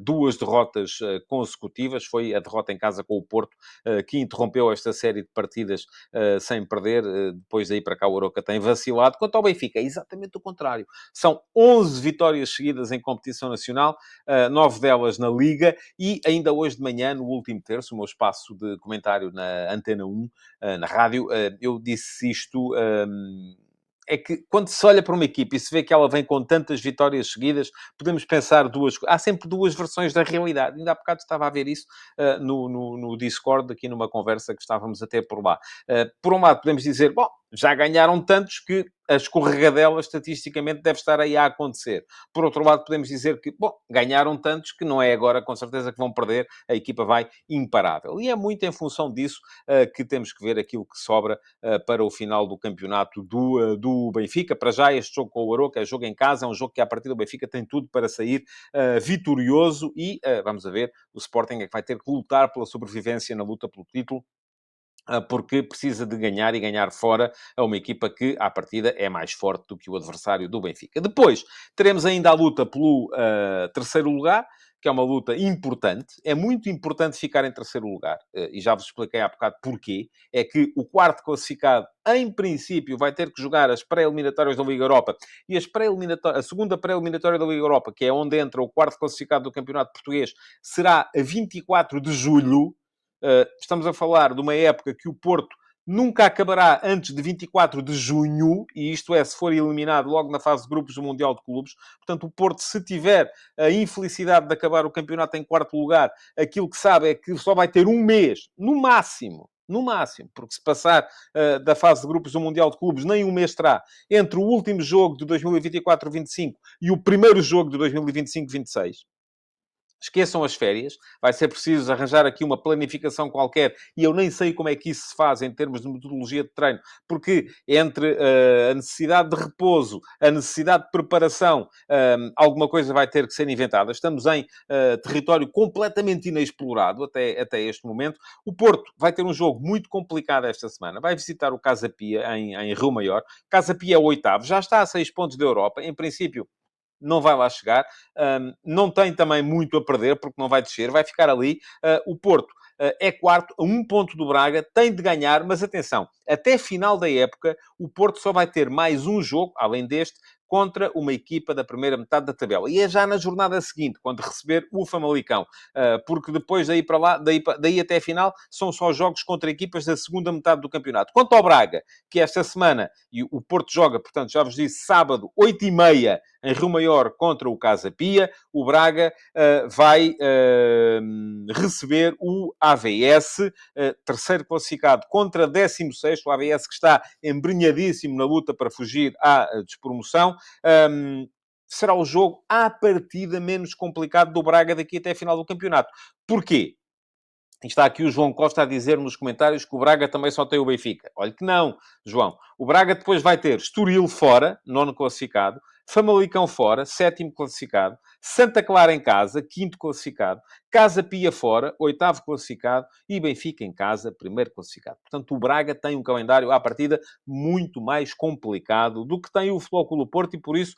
2 derrotas consecutivas. Foi a derrota em casa com o Porto que interrompeu esta série de partidas sem perder. Depois daí para cá o Aroca tem vacilado. Quanto ao Benfica, é exatamente o contrário. São 11 vitórias seguidas em competição nacional, 9 delas na Liga, e ainda hoje de manhã, no último terço, o meu espaço de comentário na Antena 1, na rádio, eu disse isto... É que quando se olha para uma equipe e se vê que ela vem com tantas vitórias seguidas, podemos pensar duas coisas. Há sempre duas versões da realidade. Ainda há bocado estava a ver isso no Discord, aqui numa conversa que estávamos a ter por lá. Por um lado, podemos dizer, bom, já ganharam tantos que a escorregadela, estatisticamente, deve estar aí a acontecer. Por outro lado, podemos dizer que, bom, ganharam tantos que não é agora, com certeza, que vão perder. A equipa vai imparável. E é muito em função disso que temos que ver aquilo que sobra para o final do campeonato do Benfica. Para já, este jogo com o Aroca é jogo em casa, é um jogo que, a partir do Benfica, tem tudo para sair vitorioso e, vamos a ver, o Sporting é que vai ter que lutar pela sobrevivência na luta pelo título, porque precisa de ganhar e ganhar fora a uma equipa que, à partida, é mais forte do que o adversário do Benfica. Depois, teremos ainda a luta pelo terceiro lugar, que é uma luta importante. É muito importante ficar em terceiro lugar. E já vos expliquei há bocado porquê. É que o quarto classificado, em princípio, vai ter que jogar as pré-eliminatórias da Liga Europa. E a segunda pré-eliminatória da Liga Europa, que é onde entra o quarto classificado do Campeonato Português, será a 24 de julho. Estamos a falar de uma época que o Porto nunca acabará antes de 24 de junho, e isto é, se for eliminado logo na fase de grupos do Mundial de Clubes. Portanto, o Porto, se tiver a infelicidade de acabar o campeonato em quarto lugar, aquilo que sabe é que só vai ter um mês, no máximo, porque se passar da fase de grupos do Mundial de Clubes, nem um mês terá entre o último jogo de 2024-25 e o primeiro jogo de 2025-26. Esqueçam as férias, vai ser preciso arranjar aqui uma planificação qualquer, e eu nem sei como é que isso se faz em termos de metodologia de treino, porque entre a necessidade de repouso, a necessidade de preparação, alguma coisa vai ter que ser inventada. Estamos em território completamente inexplorado até este momento. O Porto vai ter um jogo muito complicado esta semana. Vai visitar o Casa Pia em Rio Maior. Casa Pia é o oitavo, já está a 6 pontos da Europa. Em princípio, não vai lá chegar. Não tem também muito a perder, porque não vai descer, vai ficar ali. O Porto é quarto, a 1 ponto do Braga, tem de ganhar, mas atenção, até final da época, o Porto só vai ter mais um jogo, além deste, contra uma equipa da primeira metade da tabela. E é já na jornada seguinte, quando receber o Famalicão. Porque depois daí para lá, daí até a final, são só jogos contra equipas da segunda metade do campeonato. Quanto ao Braga, que esta semana, e o Porto joga, portanto, já vos disse, sábado, 8h30, em Rio Maior, contra o Casa Pia, o Braga vai receber o AVS, terceiro classificado, contra 16º, o AVS que está embrenhadíssimo na luta para fugir à despromoção. Será o jogo, à partida, menos complicado do Braga daqui até a final do campeonato. Porquê? Está aqui o João Costa a dizer nos comentários que o Braga também só tem o Benfica. Olha que não, João. O Braga depois vai ter Estoril fora, nono classificado, Famalicão fora, sétimo classificado, Santa Clara em casa, quinto classificado, Casa Pia fora, oitavo classificado e Benfica em casa, primeiro classificado. Portanto, o Braga tem um calendário à partida muito mais complicado do que tem o Futebol Clube do Porto e, por isso,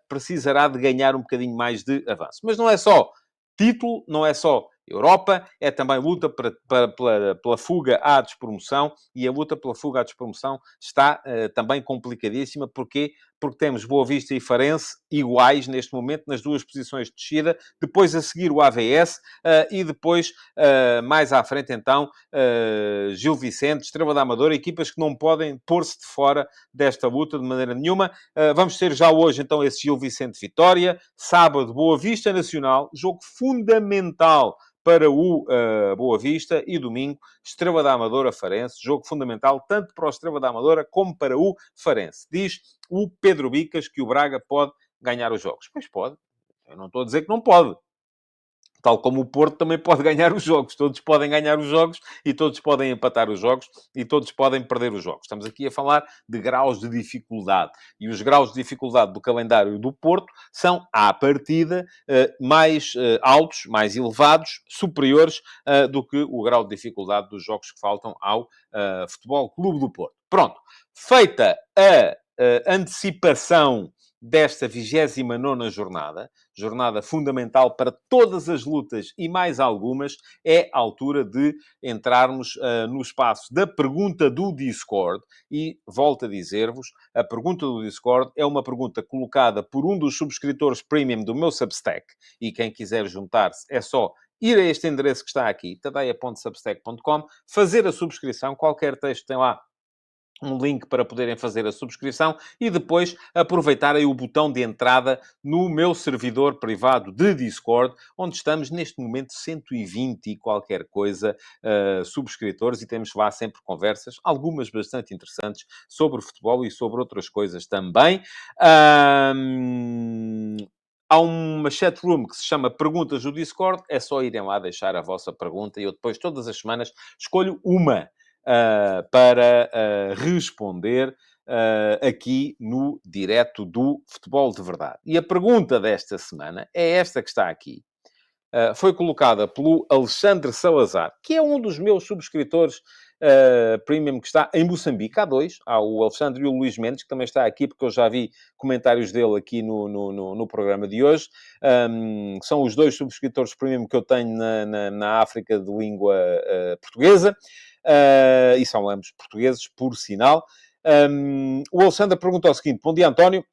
precisará de ganhar um bocadinho mais de avanço. Mas não é só título, não é só Europa, é também luta pela fuga à despromoção, e a luta pela fuga à despromoção está também complicadíssima. Porquê? Porque temos Boa Vista e Farense iguais neste momento nas duas posições de descida, depois a seguir o AVS e depois, mais à frente então, Gil Vicente, Estrela da Amadora, equipas que não podem pôr-se de fora desta luta de maneira nenhuma. Vamos ter já hoje então esse Gil Vicente Vitória, sábado Boa Vista Nacional, jogo fundamental para o Boa Vista, e domingo, Estrela da Amadora Farense, jogo fundamental tanto para o Estrela da Amadora como para o Farense. Diz o Pedro Bicas que o Braga pode ganhar os jogos. Pois pode. Eu não estou a dizer que não pode. Tal como o Porto também pode ganhar os jogos. Todos podem ganhar os jogos e todos podem empatar os jogos e todos podem perder os jogos. Estamos aqui a falar de graus de dificuldade. E os graus de dificuldade do calendário do Porto são, à partida, mais altos, mais elevados, superiores do que o grau de dificuldade dos jogos que faltam ao Futebol Clube do Porto. Pronto. Feita a antecipação desta 29ª jornada fundamental para todas as lutas e mais algumas, é a altura de entrarmos no espaço da pergunta do Discord. E volto a dizer-vos, a pergunta do Discord é uma pergunta colocada por um dos subscritores premium do meu Substack, e quem quiser juntar-se é só ir a este endereço que está aqui, tadeia.substack.com, fazer a subscrição. Qualquer texto tem lá um link para poderem fazer a subscrição e depois aproveitarem o botão de entrada no meu servidor privado de Discord, onde estamos neste momento 120 e qualquer coisa subscritores, e temos lá sempre conversas, algumas bastante interessantes, sobre futebol e sobre outras coisas também. Há uma chatroom que se chama Perguntas do Discord. É só irem lá deixar a vossa pergunta e eu depois, todas as semanas, escolho uma para responder aqui no direto do Futebol de Verdade. E a pergunta desta semana é esta que está aqui. Foi colocada pelo Alexandre Salazar, que é um dos meus subscritores premium, que está em Moçambique. Há dois. Há o Alexandre e o Luís Mendes, que também está aqui, porque eu já vi comentários dele aqui no programa de hoje. São os dois subscritores premium que eu tenho na África de língua portuguesa. E são ambos portugueses, por sinal. O Alexandre perguntou o seguinte: bom dia, António.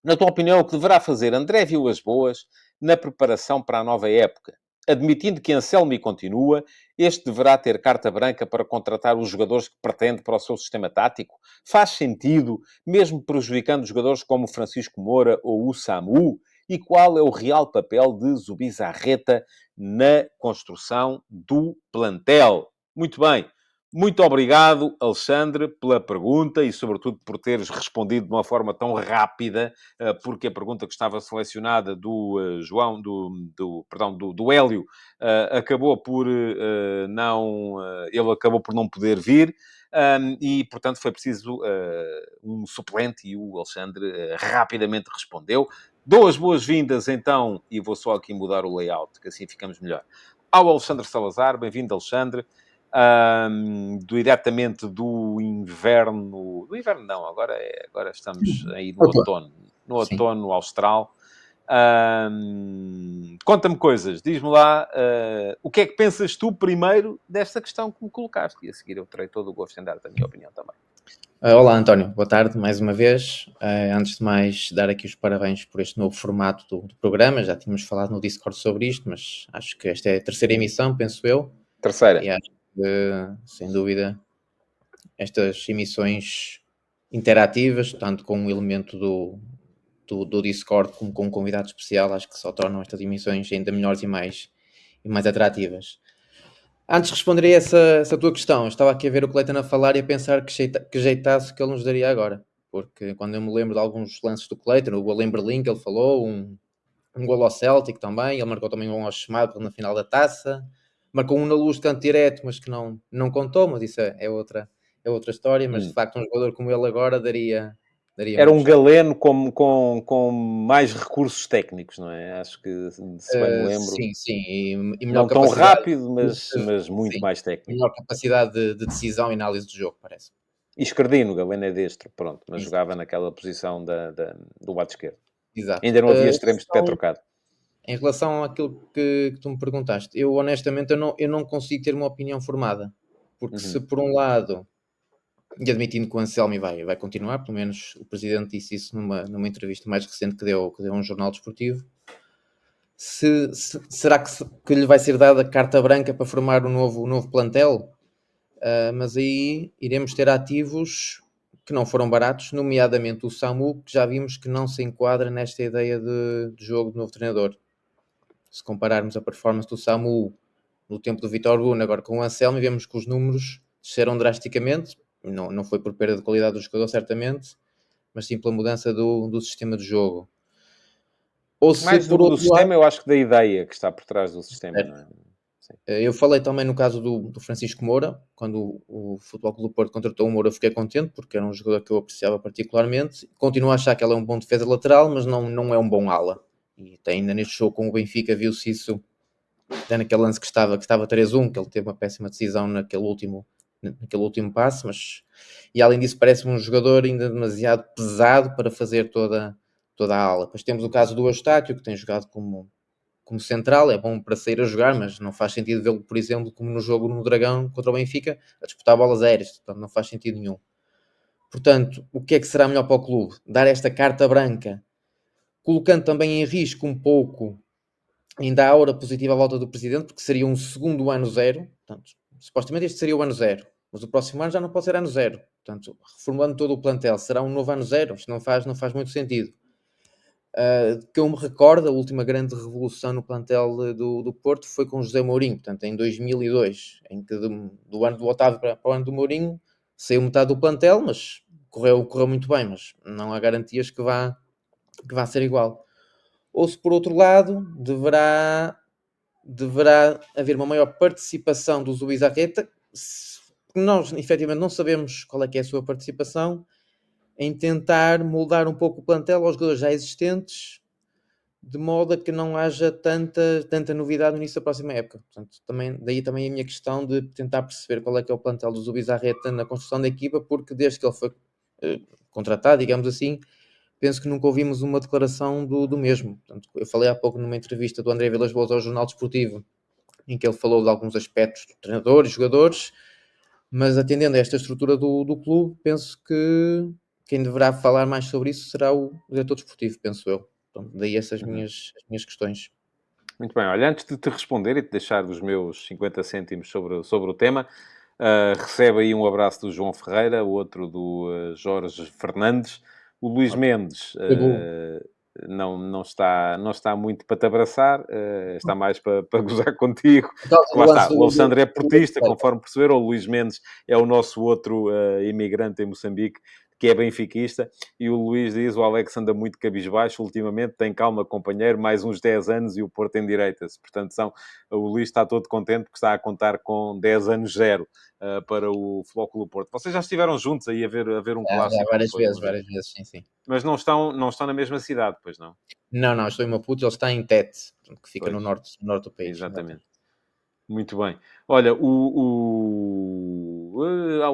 Na tua opinião, o que deverá fazer André Vilas-Boas na preparação para a nova época? admitindo que Anselmi continua, este deverá ter carta branca para contratar os jogadores que pretende para o seu sistema tático? Faz sentido, mesmo prejudicando jogadores como Francisco Moura ou o Samu? E qual é o real papel de Zubizarreta na construção do plantel? Muito bem. Muito obrigado, Alexandre, pela pergunta e, sobretudo, por teres respondido de uma forma tão rápida, porque a pergunta que estava selecionada do João, do Hélio, acabou por não... ele acabou por não poder vir, e, portanto, foi preciso um suplente e o Alexandre rapidamente respondeu. Dou as boas-vindas, então, e vou só aqui mudar o layout, que assim ficamos melhor, ao Alexandre Salazar. Bem-vindo, Alexandre. Diretamente do inverno... Do inverno não, agora estamos aí no outono. No outono austral. Conta-me coisas. Diz-me lá o que é que pensas tu primeiro desta questão que me colocaste. E a seguir eu terei todo o gosto em dar-te a minha opinião também. Olá, António. Boa tarde, mais uma vez. Antes de mais, dar aqui os parabéns por este novo formato do programa. Já tínhamos falado no Discord sobre isto, mas acho que esta é a terceira emissão, penso eu. Terceira. E acho que, sem dúvida, estas emissões interativas, tanto com o elemento do Discord como com um convidado especial, acho que só tornam estas emissões ainda melhores e mais atrativas. Antes de responder a essa tua questão, estava aqui a ver o Cleiton a falar e a pensar que jeitaço que ele nos daria agora. Porque quando eu me lembro de alguns lances do Cleiton, o gol em Berlim que ele falou, um gol ao Celtic também, ele marcou também um ao Schmeichel na final da Taça, marcou um na Luz de canto direto, mas que não contou, mas isso é outra história, mas de facto um jogador como ele agora daria Era um muito. galeno com mais recursos técnicos, não é? Acho que, se bem me lembro... Sim, e melhor Não tão capacidade rápido, mas muito sim, mais técnico. melhor capacidade de decisão e análise do jogo, parece. E Esquerdino, o Galeno é destro, pronto, mas Exato. jogava naquela posição do lado esquerdo. Exato. Ainda não havia extremos de pé trocado. Em relação àquilo que tu me perguntaste, eu honestamente eu não consigo ter uma opinião formada. Porque se por um lado, e admitindo que o Anselmi vai continuar, pelo menos o Presidente disse isso numa entrevista mais recente que deu a um jornal desportivo, será que lhe vai ser dada carta branca para formar um novo plantel? Mas aí iremos ter ativos que não foram baratos, nomeadamente o Samu, que já vimos que não se enquadra nesta ideia de jogo de novo treinador. Se compararmos a performance do Samu no tempo do Vitor Bruno, agora com o Anselmo, vemos que os números desceram drasticamente. Não foi por perda de qualidade do jogador, certamente, mas sim pela mudança do sistema de jogo. Ou se Mais do por que do outro lado, sistema, eu acho que da ideia que está por trás do sistema, certo. não é? Sim. Eu falei também no caso do Francisco Moura, quando o Futebol Clube do Porto contratou o Moura, fiquei contente, porque era um jogador que eu apreciava particularmente. Continuo a achar que ele é um bom defesa lateral, mas não é um bom ala. E ainda neste jogo com o Benfica viu-se isso, até naquele lance que estava 3-1, que ele teve uma péssima decisão naquele último passe, mas... E além disso parece-me um jogador ainda demasiado pesado para fazer toda a ala. Depois temos o caso do Eustáquio, que tem jogado como central, é bom para sair a jogar, mas não faz sentido vê-lo, por exemplo, como no jogo no Dragão contra o Benfica, a disputar bolas aéreas, portanto não faz sentido nenhum. Portanto, o que é que será melhor para o clube? Dar esta carta branca, colocando também em risco um pouco ainda a aura positiva à volta do Presidente, porque seria um segundo ano zero, portanto, supostamente este seria o ano zero, mas o próximo ano já não pode ser ano zero, portanto, reformulando todo o plantel, será um novo ano zero, isto não faz muito sentido. Que eu me recordo, a última grande revolução no plantel do Porto foi com José Mourinho, portanto em 2002, em que do ano do Otávio para o ano do Mourinho saiu metade do plantel, mas correu muito bem, mas não há garantias que vá ser igual. Ou se por outro lado deverá haver uma maior participação do Zubizarreta, nós efetivamente não sabemos qual é que é a sua participação, em tentar moldar um pouco o plantel aos jogadores já existentes, de modo a que não haja tanta novidade no início da próxima época. Portanto, daí também a minha questão de tentar perceber qual é que é o plantel do Zubizarreta na construção da equipa, porque desde que ele foi contratado, digamos assim, penso que nunca ouvimos uma declaração do mesmo. Portanto, eu falei há pouco numa entrevista do André Vilas Boas ao Jornal Desportivo, em que ele falou de alguns aspectos do treinador e jogadores, mas atendendo a esta estrutura do clube, penso que quem deverá falar mais sobre isso será o diretor desportivo, penso eu. Então, daí essas minhas questões. Muito bem, olha, antes de te responder e de deixar os meus 50 cêntimos sobre o tema, recebe aí um abraço do João Ferreira, outro do Jorge Fernandes. O Luís Ok. Mendes Foi bom. não está muito para te abraçar, está mais para gozar contigo, Por causa porque do lá lance está, do o Alexandre é do portista, Ferreira. conforme perceberam, o Luís Mendes é o nosso outro imigrante em Moçambique, que é benfiquista, e o Luís diz, o Alex anda muito cabisbaixo ultimamente, tem calma, companheiro, mais uns 10 anos e o Porto endireita-se. Portanto, o Luís está todo contente porque está a contar com 10 anos zero para o Futebol Clube do Porto. Vocês já estiveram juntos aí a ver um Já clássico, não foi? Uma vez. várias vezes, sim, sim. Mas não estão na mesma cidade, pois não? Não, não, estou em Maputo, ele está em Tete, que fica Pois, no norte do país, exatamente. exatamente. Muito bem. Olha, o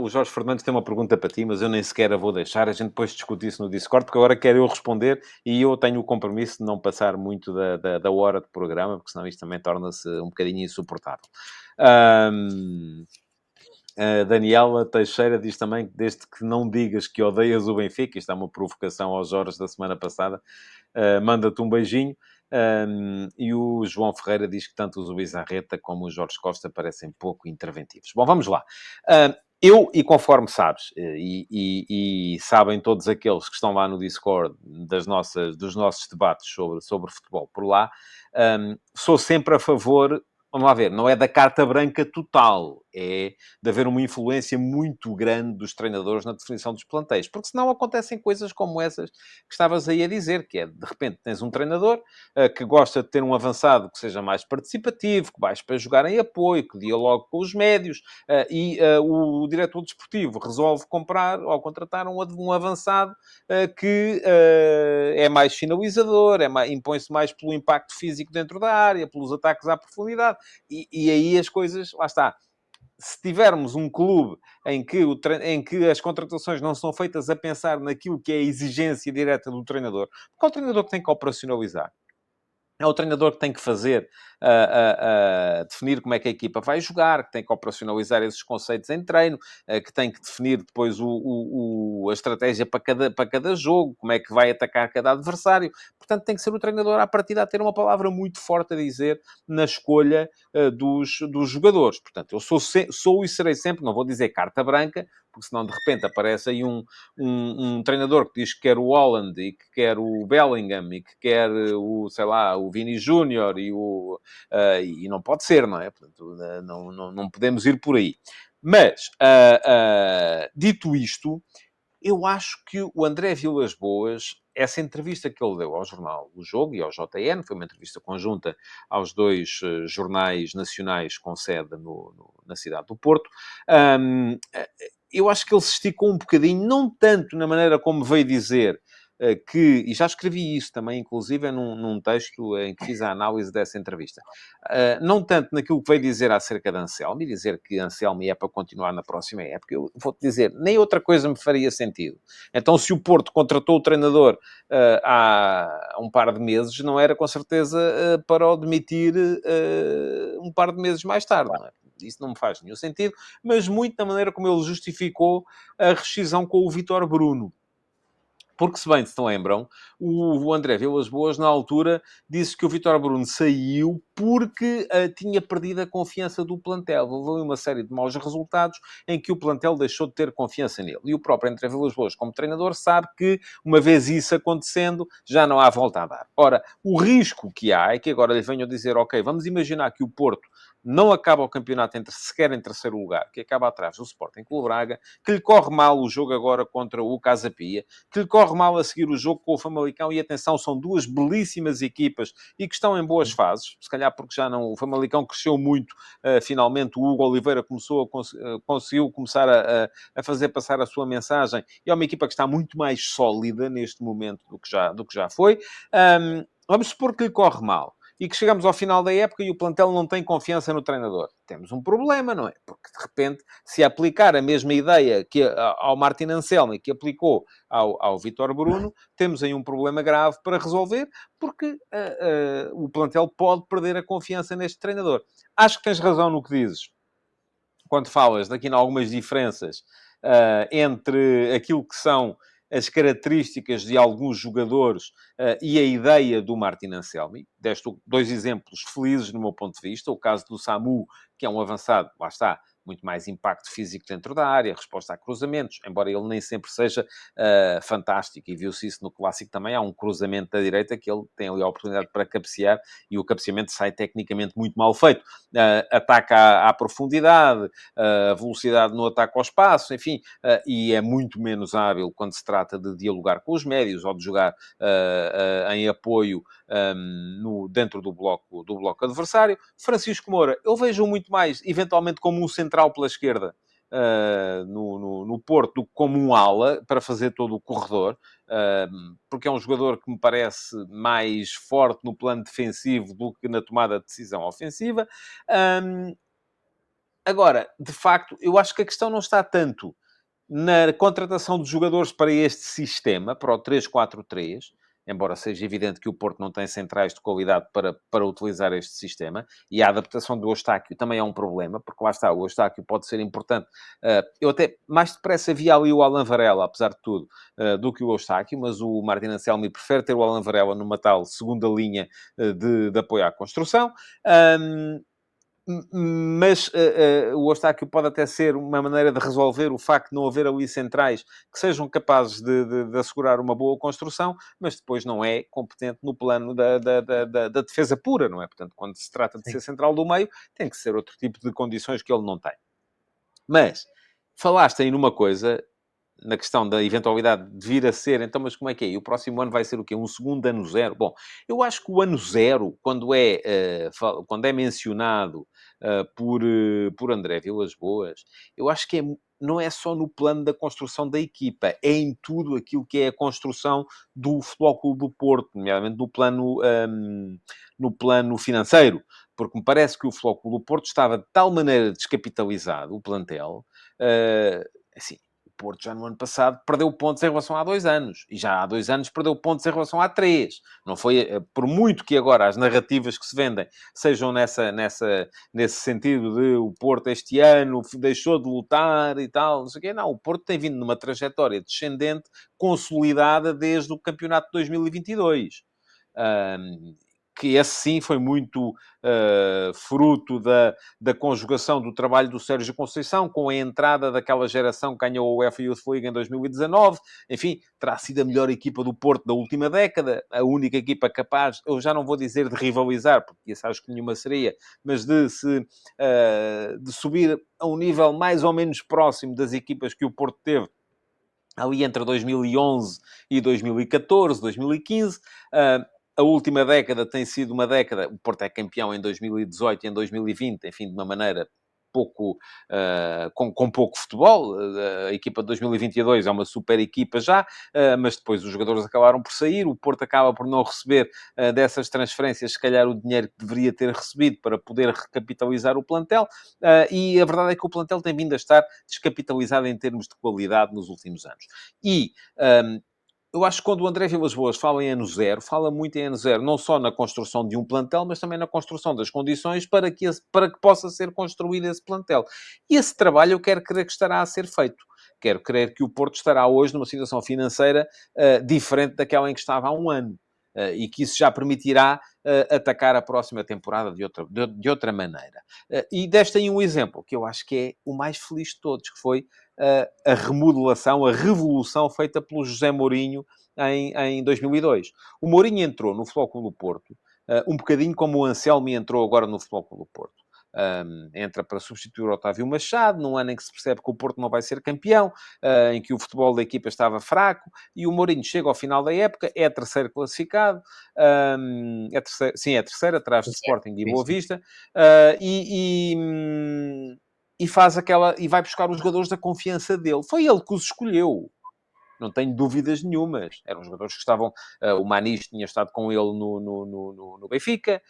Jorge Fernandes tem uma pergunta para ti, mas eu nem sequer a vou deixar. A gente depois discute isso no Discord, porque agora quero eu responder e eu tenho o compromisso de não passar muito da hora de programa, porque senão isto também torna-se um bocadinho insuportável. Ahm, a Daniela Teixeira diz também que desde que não digas que odeias o Benfica, isto é uma provocação aos Jorge da semana passada, manda-te um beijinho. E o João Ferreira diz que tanto o Zubizarreta como o Jorge Costa parecem pouco interventivos. Bom, vamos lá. E conforme sabes, e sabem todos aqueles que estão lá no Discord dos nossos debates sobre futebol por lá, sou sempre a favor. Vamos lá ver, não é da carta branca total, é de haver uma influência muito grande dos treinadores na definição dos plantéis, porque senão acontecem coisas como essas que estavas aí a dizer, que é, de repente, tens um treinador que gosta de ter um avançado que seja mais participativo, que baixe para jogar em apoio, que dialogue com os médios, o diretor desportivo resolve comprar ou contratar um avançado que é mais finalizador, impõe-se mais pelo impacto físico dentro da área, pelos ataques à profundidade, e aí as coisas, lá está. Se tivermos um clube em que as contratações não são feitas a pensar naquilo que é a exigência direta do treinador, porque é o treinador que tem que operacionalizar. É o treinador que tem que fazer, definir como é que a equipa vai jogar, que tem que operacionalizar esses conceitos em treino, que tem que definir depois a estratégia para cada jogo, como é que vai atacar cada adversário. Portanto, tem que ser o treinador, à partida, a ter uma palavra muito forte a dizer na escolha dos jogadores. Portanto, eu sou e serei sempre, não vou dizer carta branca, porque senão de repente aparece aí um treinador que diz que quer o Haaland e que quer o Bellingham e que quer sei lá, o Vini Júnior e não pode ser, não é? Portanto, não podemos ir por aí. Mas, dito isto, eu acho que o André Vilas-Boas, essa entrevista que ele deu ao jornal O Jogo e ao JN, foi uma entrevista conjunta aos dois jornais nacionais com sede na cidade do Porto, hum, eu acho que ele se esticou um bocadinho, não tanto na maneira como veio dizer e já escrevi isso também, inclusive, num texto em que fiz a análise dessa entrevista. Não tanto naquilo que veio dizer acerca de Anselmo, e dizer que Anselmo é para continuar na próxima época, eu vou-te dizer, nem outra coisa me faria sentido. Então, se o Porto contratou o treinador há um par de meses, não era com certeza para o demitir um par de meses mais tarde, não é? Isso não me faz nenhum sentido, mas muito da maneira como ele justificou a rescisão com o Vítor Bruno. Porque, se bem se lembram, o André Vilas-Boas, na altura, disse que o Vítor Bruno saiu porque tinha perdido a confiança do plantel. Houve ali uma série de maus resultados em que o plantel deixou de ter confiança nele. E o próprio André Vilas-Boas, como treinador, sabe que, uma vez isso acontecendo, já não há volta a dar. Ora, o risco que há é que agora lhe venham dizer, ok, vamos imaginar que o Porto não acaba o campeonato sequer em terceiro lugar, que acaba atrás do Sporting Clube Braga, que lhe corre mal o jogo agora contra o Casa Pia, que lhe corre mal a seguir o jogo com o Famalicão, e atenção, são duas belíssimas equipas e que estão em boas fases, se calhar porque já não, o Famalicão cresceu muito, finalmente o Hugo Oliveira conseguiu começar a fazer passar a sua mensagem, e é uma equipa que está muito mais sólida neste momento do que já foi. Vamos supor que lhe corre mal e que chegamos ao final da época e o plantel não tem confiança no treinador. Temos um problema, não é? Porque, de repente, se aplicar a mesma ideia ao Martin Anselmi que aplicou ao Vítor Bruno, temos aí um problema grave para resolver, porque o plantel pode perder a confiança neste treinador. Acho que tens razão no que dizes, quando falas daqui em algumas diferenças entre aquilo que são as características de alguns jogadores e a ideia do Martin Anselmi. Deste 2 exemplos felizes, no meu ponto de vista. O caso do Samu, que é um avançado, lá está, muito mais impacto físico dentro da área, resposta a cruzamentos, embora ele nem sempre seja fantástico, e viu-se isso no Clássico também. Há um cruzamento da direita que ele tem ali a oportunidade para cabecear e o cabeceamento sai tecnicamente muito mal feito. Ataca à profundidade, a velocidade no ataque ao espaço, enfim, e é muito menos hábil quando se trata de dialogar com os médios ou de jogar em apoio dentro do bloco adversário. Francisco Moura, eu vejo muito mais, eventualmente, como um central pela esquerda no Porto, do que como um ala para fazer todo o corredor, porque é um jogador que me parece mais forte no plano defensivo do que na tomada de decisão ofensiva. Agora, de facto, eu acho que a questão não está tanto na contratação de jogadores para este sistema, para o 3-4-3, embora seja evidente que o Porto não tem centrais de qualidade para utilizar este sistema, e a adaptação do Eustáquio também é um problema, porque lá está, o Eustáquio pode ser importante. Eu até mais depressa via ali o Alan Varela, apesar de tudo, do que o Eustáquio, mas o Martin Anselmi prefere ter o Alan Varela numa tal segunda linha de apoio à construção. Mas o Eustáquio pode até ser uma maneira de resolver o facto de não haver ali centrais que sejam capazes de assegurar uma boa construção, mas depois não é competente no plano da defesa pura, não é? Portanto, quando se trata de Sim. ser central do meio, tem que ser outro tipo de condições que ele não tem. Mas, falaste aí numa coisa, na questão da eventualidade de vir a ser, então, mas como é que é? E o próximo ano vai ser o quê? Um segundo ano zero? Bom, eu acho que o ano zero, quando é mencionado por André Vilas-Boas, eu acho que não é só no plano da construção da equipa, é em tudo aquilo que é a construção do Futebol Clube do Porto, nomeadamente no plano financeiro, porque me parece que o Futebol Clube do Porto estava de tal maneira descapitalizado, o plantel, assim, o Porto já no ano passado perdeu pontos em relação a há 2 anos. E já há 2 anos perdeu pontos em relação a 3. Não foi... Por muito que agora as narrativas que se vendem sejam nesse sentido de o Porto este ano deixou de lutar e tal, não sei o quê. Não, o Porto tem vindo numa trajetória descendente consolidada desde o campeonato de 2022. Que esse sim foi muito fruto da conjugação do trabalho do Sérgio Conceição, com a entrada daquela geração que ganhou o UEFA Youth League em 2019. Enfim, terá sido a melhor equipa do Porto da última década, a única equipa capaz, eu já não vou dizer de rivalizar, porque isso acho que nenhuma seria, mas de subir a um nível mais ou menos próximo das equipas que o Porto teve ali entre 2011 e 2014, 2015. A última década tem sido uma década... O Porto é campeão em 2018 e em 2020, enfim, de uma maneira pouco... com pouco futebol. A equipa de 2022 é uma super equipa já, mas depois os jogadores acabaram por sair. O Porto acaba por não receber dessas transferências, se calhar, o dinheiro que deveria ter recebido para poder recapitalizar o plantel. E a verdade é que o plantel tem vindo a estar descapitalizado em termos de qualidade nos últimos anos. E... eu acho que quando o André Vilas-Boas fala em ano zero, fala muito em ano zero, não só na construção de um plantel, mas também na construção das condições para que possa ser construído esse plantel. E esse trabalho eu quero crer que estará a ser feito. Quero crer que o Porto estará hoje numa situação financeira diferente daquela em que estava há um ano. E que isso já permitirá atacar a próxima temporada de outra maneira. E deste aí um exemplo, que eu acho que é o mais feliz de todos, que foi a remodelação, a revolução feita pelo José Mourinho em 2002. O Mourinho entrou no Futebol Clube do Porto, um bocadinho como o Anselmi entrou agora no Futebol Clube do Porto. Entra para substituir o Otávio Machado, num ano em que se percebe que o Porto não vai ser campeão, em que o futebol da equipa estava fraco, e o Mourinho chega ao final da época, é terceiro classificado, é terceiro, atrás de Sporting e Boa Vista, e faz e vai buscar os jogadores da confiança dele. Foi ele que os escolheu. Não tenho dúvidas nenhumas. Eram jogadores que estavam... o Manis tinha estado com ele no Benfica,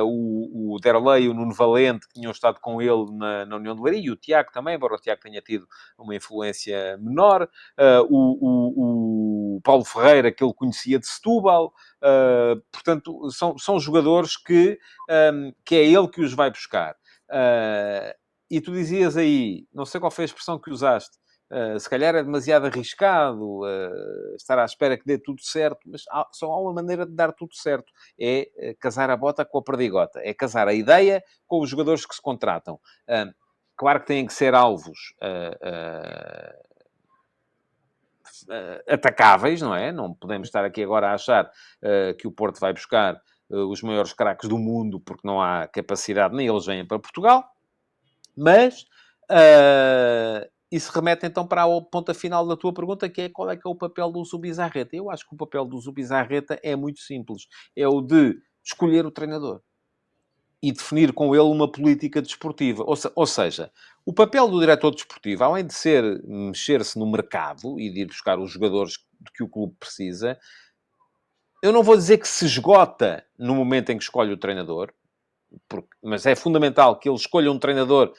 o Derlei e o Nuno Valente tinham estado com ele na União de Leiria, e o Tiago também, embora o Tiago tenha tido uma influência menor, o Paulo Ferreira, que ele conhecia de Setúbal. Portanto, são jogadores que é ele que os vai buscar. E tu dizias aí, não sei qual foi a expressão que usaste, Se calhar é demasiado arriscado estar à espera que dê tudo certo, mas só há uma maneira de dar tudo certo. É casar a bota com a perdigota. É casar a ideia com os jogadores que se contratam. Claro que têm que ser alvos atacáveis, não é? Não podemos estar aqui agora a achar que o Porto vai buscar os maiores craques do mundo porque não há capacidade, nem eles vêm para Portugal. Mas isso remete então para a ponta final da tua pergunta, que é qual é que é o papel do Zubizarreta. Eu acho que o papel do Zubizarreta é muito simples. É o de escolher o treinador e definir com ele uma política desportiva. Ou seja, o papel do diretor desportivo, além de ser mexer-se no mercado e de ir buscar os jogadores de que o clube precisa, eu não vou dizer que se esgota no momento em que escolhe o treinador, mas é fundamental que ele escolha um treinador.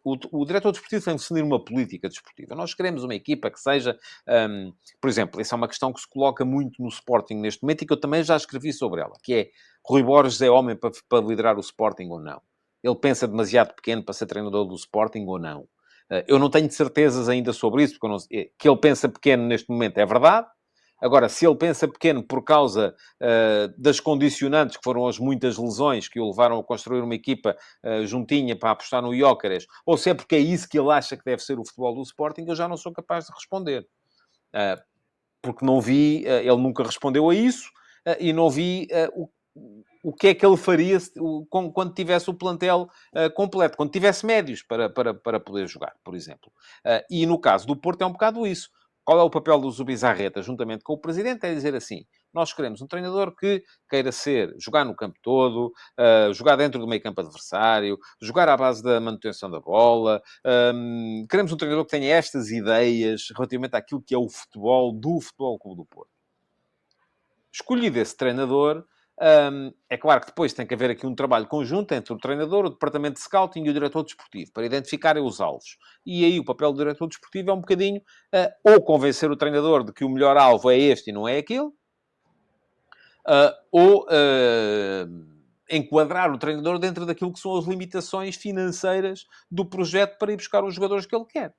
O diretor desportivo tem de definir uma política desportiva. Nós queremos uma equipa que seja... por exemplo, essa é uma questão que se coloca muito no Sporting neste momento e que eu também já escrevi sobre ela, que é: Rui Borges é homem para liderar o Sporting ou não? Ele pensa demasiado pequeno para ser treinador do Sporting ou não? Eu não tenho certezas ainda sobre isso, porque que ele pensa pequeno neste momento é verdade. Agora, se ele pensa pequeno por causa das condicionantes, que foram as muitas lesões que o levaram a construir uma equipa juntinha para apostar no Gyökeres, ou se é porque é isso que ele acha que deve ser o futebol do Sporting, eu já não sou capaz de responder. Porque não vi, ele nunca respondeu a isso, e não vi o que é que ele faria quando tivesse o plantel completo, quando tivesse médios para poder jogar, por exemplo. E no caso do Porto é um bocado isso. Qual é o papel do Zubizarreta, juntamente com o presidente? É dizer assim: nós queremos um treinador que queira jogar no campo todo, jogar dentro do meio campo adversário, jogar à base da manutenção da bola. Queremos um treinador que tenha estas ideias relativamente àquilo que é o futebol do Futebol Clube do Porto. Escolhido esse treinador, é claro que depois tem que haver aqui um trabalho conjunto entre o treinador, o departamento de scouting e o diretor desportivo, para identificarem os alvos. E aí o papel do diretor desportivo é um bocadinho ou convencer o treinador de que o melhor alvo é este e não é aquele, ou enquadrar o treinador dentro daquilo que são as limitações financeiras do projeto para ir buscar os jogadores que ele quer.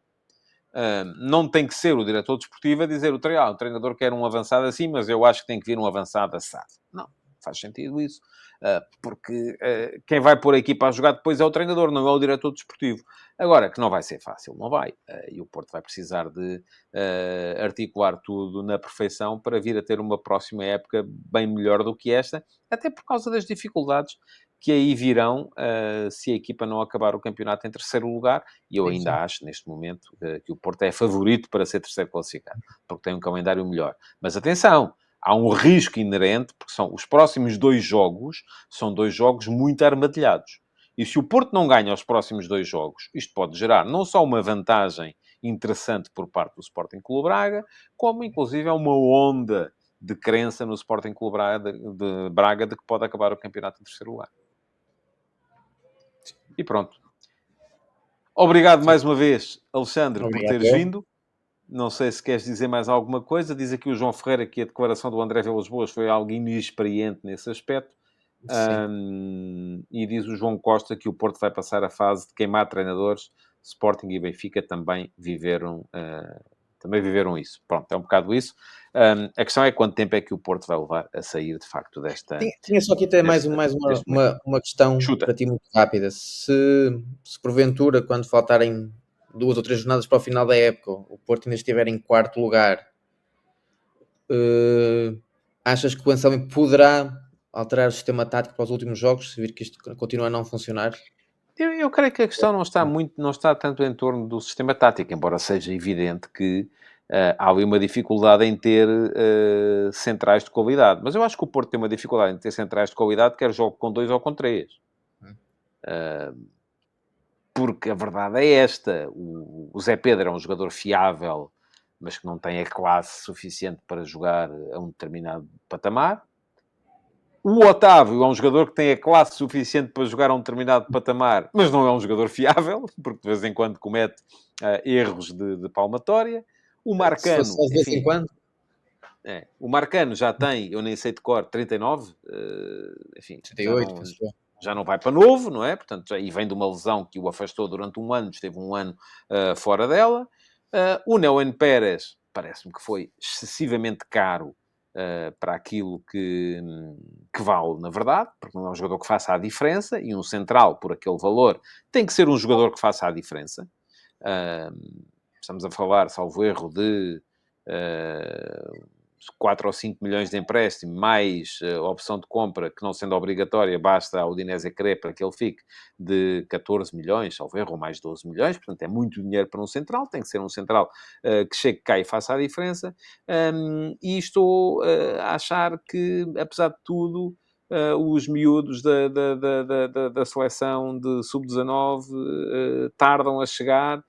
Não tem que ser o diretor desportivo a dizer o treinador quer um avançado assim, mas eu acho que tem que vir um avançado assado. Não, faz sentido isso. Porque quem vai pôr a equipa a jogar depois é o treinador, não é o diretor desportivo. Agora, que não vai ser fácil, não vai. E o Porto vai precisar de articular tudo na perfeição para vir a ter uma próxima época bem melhor do que esta, até por causa das dificuldades que aí virão se a equipa não acabar o campeonato em terceiro lugar, e eu ainda acho, neste momento, que o Porto é favorito para ser terceiro classificado, porque tem um calendário melhor. Mas atenção, há um risco inerente, porque são os próximos 2 jogos, são 2 jogos muito armadilhados. E se o Porto não ganha os próximos 2 jogos, isto pode gerar não só uma vantagem interessante por parte do Sporting Clube Braga, como inclusive é uma onda de crença no Sporting Clube Braga de que pode acabar o campeonato em terceiro lugar. E pronto. Obrigado mais uma vez, Alexandre, por teres vindo. Não sei se queres dizer mais alguma coisa. Diz aqui o João Ferreira que a declaração do André Vilas Boas foi algo inexperiente nesse aspecto. E diz o João Costa que o Porto vai passar a fase de queimar treinadores. Sporting e Benfica também viveram isso. Pronto, é um bocado isso. A questão é quanto tempo é que o Porto vai levar a sair, de facto, desta... Tinha só aqui até mais uma questão para ti muito rápida. Se porventura, quando faltarem 2 ou 3 jornadas para o final da época, o Porto ainda estiver em quarto lugar, achas que o Anselmi poderá alterar o sistema tático para os últimos jogos, se vir que isto continua a não funcionar? Eu creio que a questão não está tanto em torno do sistema tático, embora seja evidente que há ali uma dificuldade em ter centrais de qualidade. Mas eu acho que o Porto tem uma dificuldade em ter centrais de qualidade, quer jogo com 2 ou com 3. Porque a verdade é esta. O Zé Pedro é um jogador fiável, mas que não tem a classe suficiente para jogar a um determinado patamar. O Otávio é um jogador que tem a classe suficiente para jogar a um determinado patamar, mas não é um jogador fiável, porque de vez em quando comete erros de palmatória. O Marcano... De vez em quando? O Marcano já tem, eu nem sei de cor, 39. Enfim, 38, já não vai para novo, não é? Portanto, e vem de uma lesão que o afastou durante um ano, esteve um ano fora dela. O Neuen Pérez parece-me que foi excessivamente caro para aquilo que vale, na verdade, porque não é um jogador que faça a diferença, e um central, por aquele valor, tem que ser um jogador que faça a diferença. Estamos a falar, salvo erro, de 4 ou 5 milhões de empréstimo, mais a opção de compra, que não sendo obrigatória, basta ao Udinese querer para que ele fique, de 14 milhões, salvo erro, ou mais 12 milhões. Portanto, é muito dinheiro para um central. Tem que ser um central que chegue cá e faça a diferença. E estou a achar que, apesar de tudo, os miúdos da seleção de sub-19 tardam a chegar,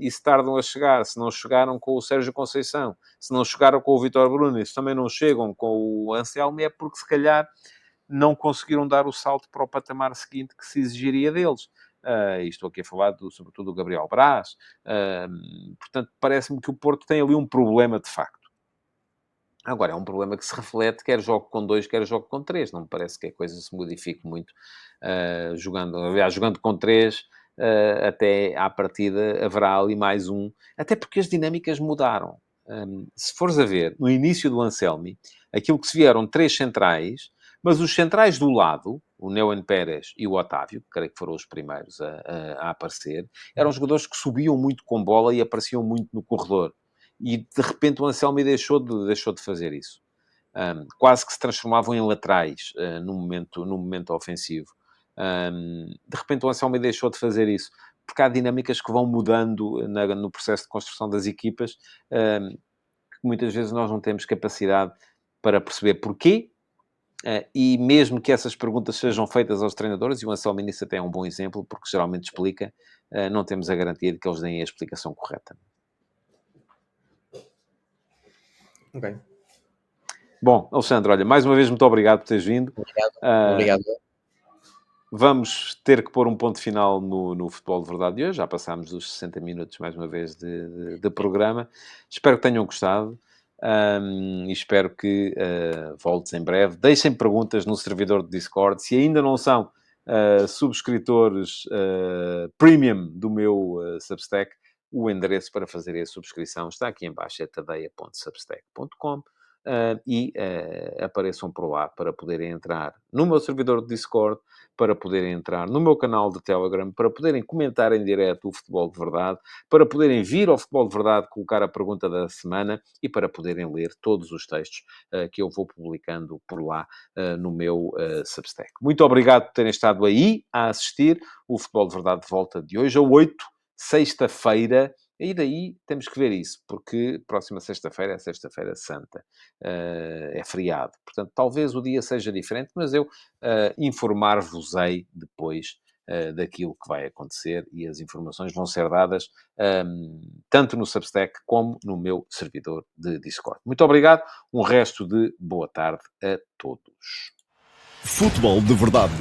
e se tardam a chegar, se não chegaram com o Sérgio Conceição, se não chegaram com o Vítor Bruno, e se também não chegam com o Anselmo, é porque se calhar não conseguiram dar o salto para o patamar seguinte que se exigiria deles. E estou aqui a falar, sobretudo, do Gabriel Braz. Portanto, parece-me que o Porto tem ali um problema de facto. Agora, é um problema que se reflete, quer jogo com 2, quer jogo com 3. Não me parece que a coisa se modifique muito jogando. Aliás, jogando com 3, até à partida haverá ali mais um. Até porque as dinâmicas mudaram. Se fores a ver, no início do Anselmi, aquilo que se vieram 3 centrais, mas os centrais do lado, o Neuen Pérez e o Otávio, que creio que foram os primeiros a aparecer, eram jogadores que subiam muito com bola e apareciam muito no corredor. E, de repente, o Anselmi deixou de fazer isso. Quase que se transformavam em laterais no momento ofensivo. De repente, o Anselmi deixou de fazer isso. Porque há dinâmicas que vão mudando no processo de construção das equipas, que muitas vezes nós não temos capacidade para perceber porquê. E mesmo que essas perguntas sejam feitas aos treinadores, e o Anselmi nisso até é um bom exemplo, porque geralmente explica, não temos a garantia de que eles deem a explicação correta. Ok. Bom, Alexandre, olha, mais uma vez, muito obrigado por teres vindo. Obrigado. Vamos ter que pôr um ponto final no Futebol de Verdade de hoje. Já passámos dos 60 minutos, mais uma vez, de programa. Espero que tenham gostado. E espero que voltes em breve. Deixem perguntas no servidor de Discord. Se ainda não são subscritores premium do meu Substack, o endereço para fazer a subscrição está aqui em baixo, é tadeia.substack.com. E apareçam por lá para poderem entrar no meu servidor de Discord, para poderem entrar no meu canal de Telegram, para poderem comentar em direto o Futebol de Verdade, para poderem vir ao Futebol de Verdade colocar a pergunta da semana e para poderem ler todos os textos que eu vou publicando por lá no meu Substack. Muito obrigado por terem estado aí a assistir. O Futebol de Verdade volta de hoje a 8, sexta-feira. E daí temos que ver isso, porque próxima sexta-feira é Sexta-feira Santa. É feriado. Portanto, talvez o dia seja diferente, mas eu informar-vos-ei depois daquilo que vai acontecer, e as informações vão ser dadas tanto no Substack como no meu servidor de Discord. Muito obrigado. Um resto de boa tarde a todos. Futebol de Verdade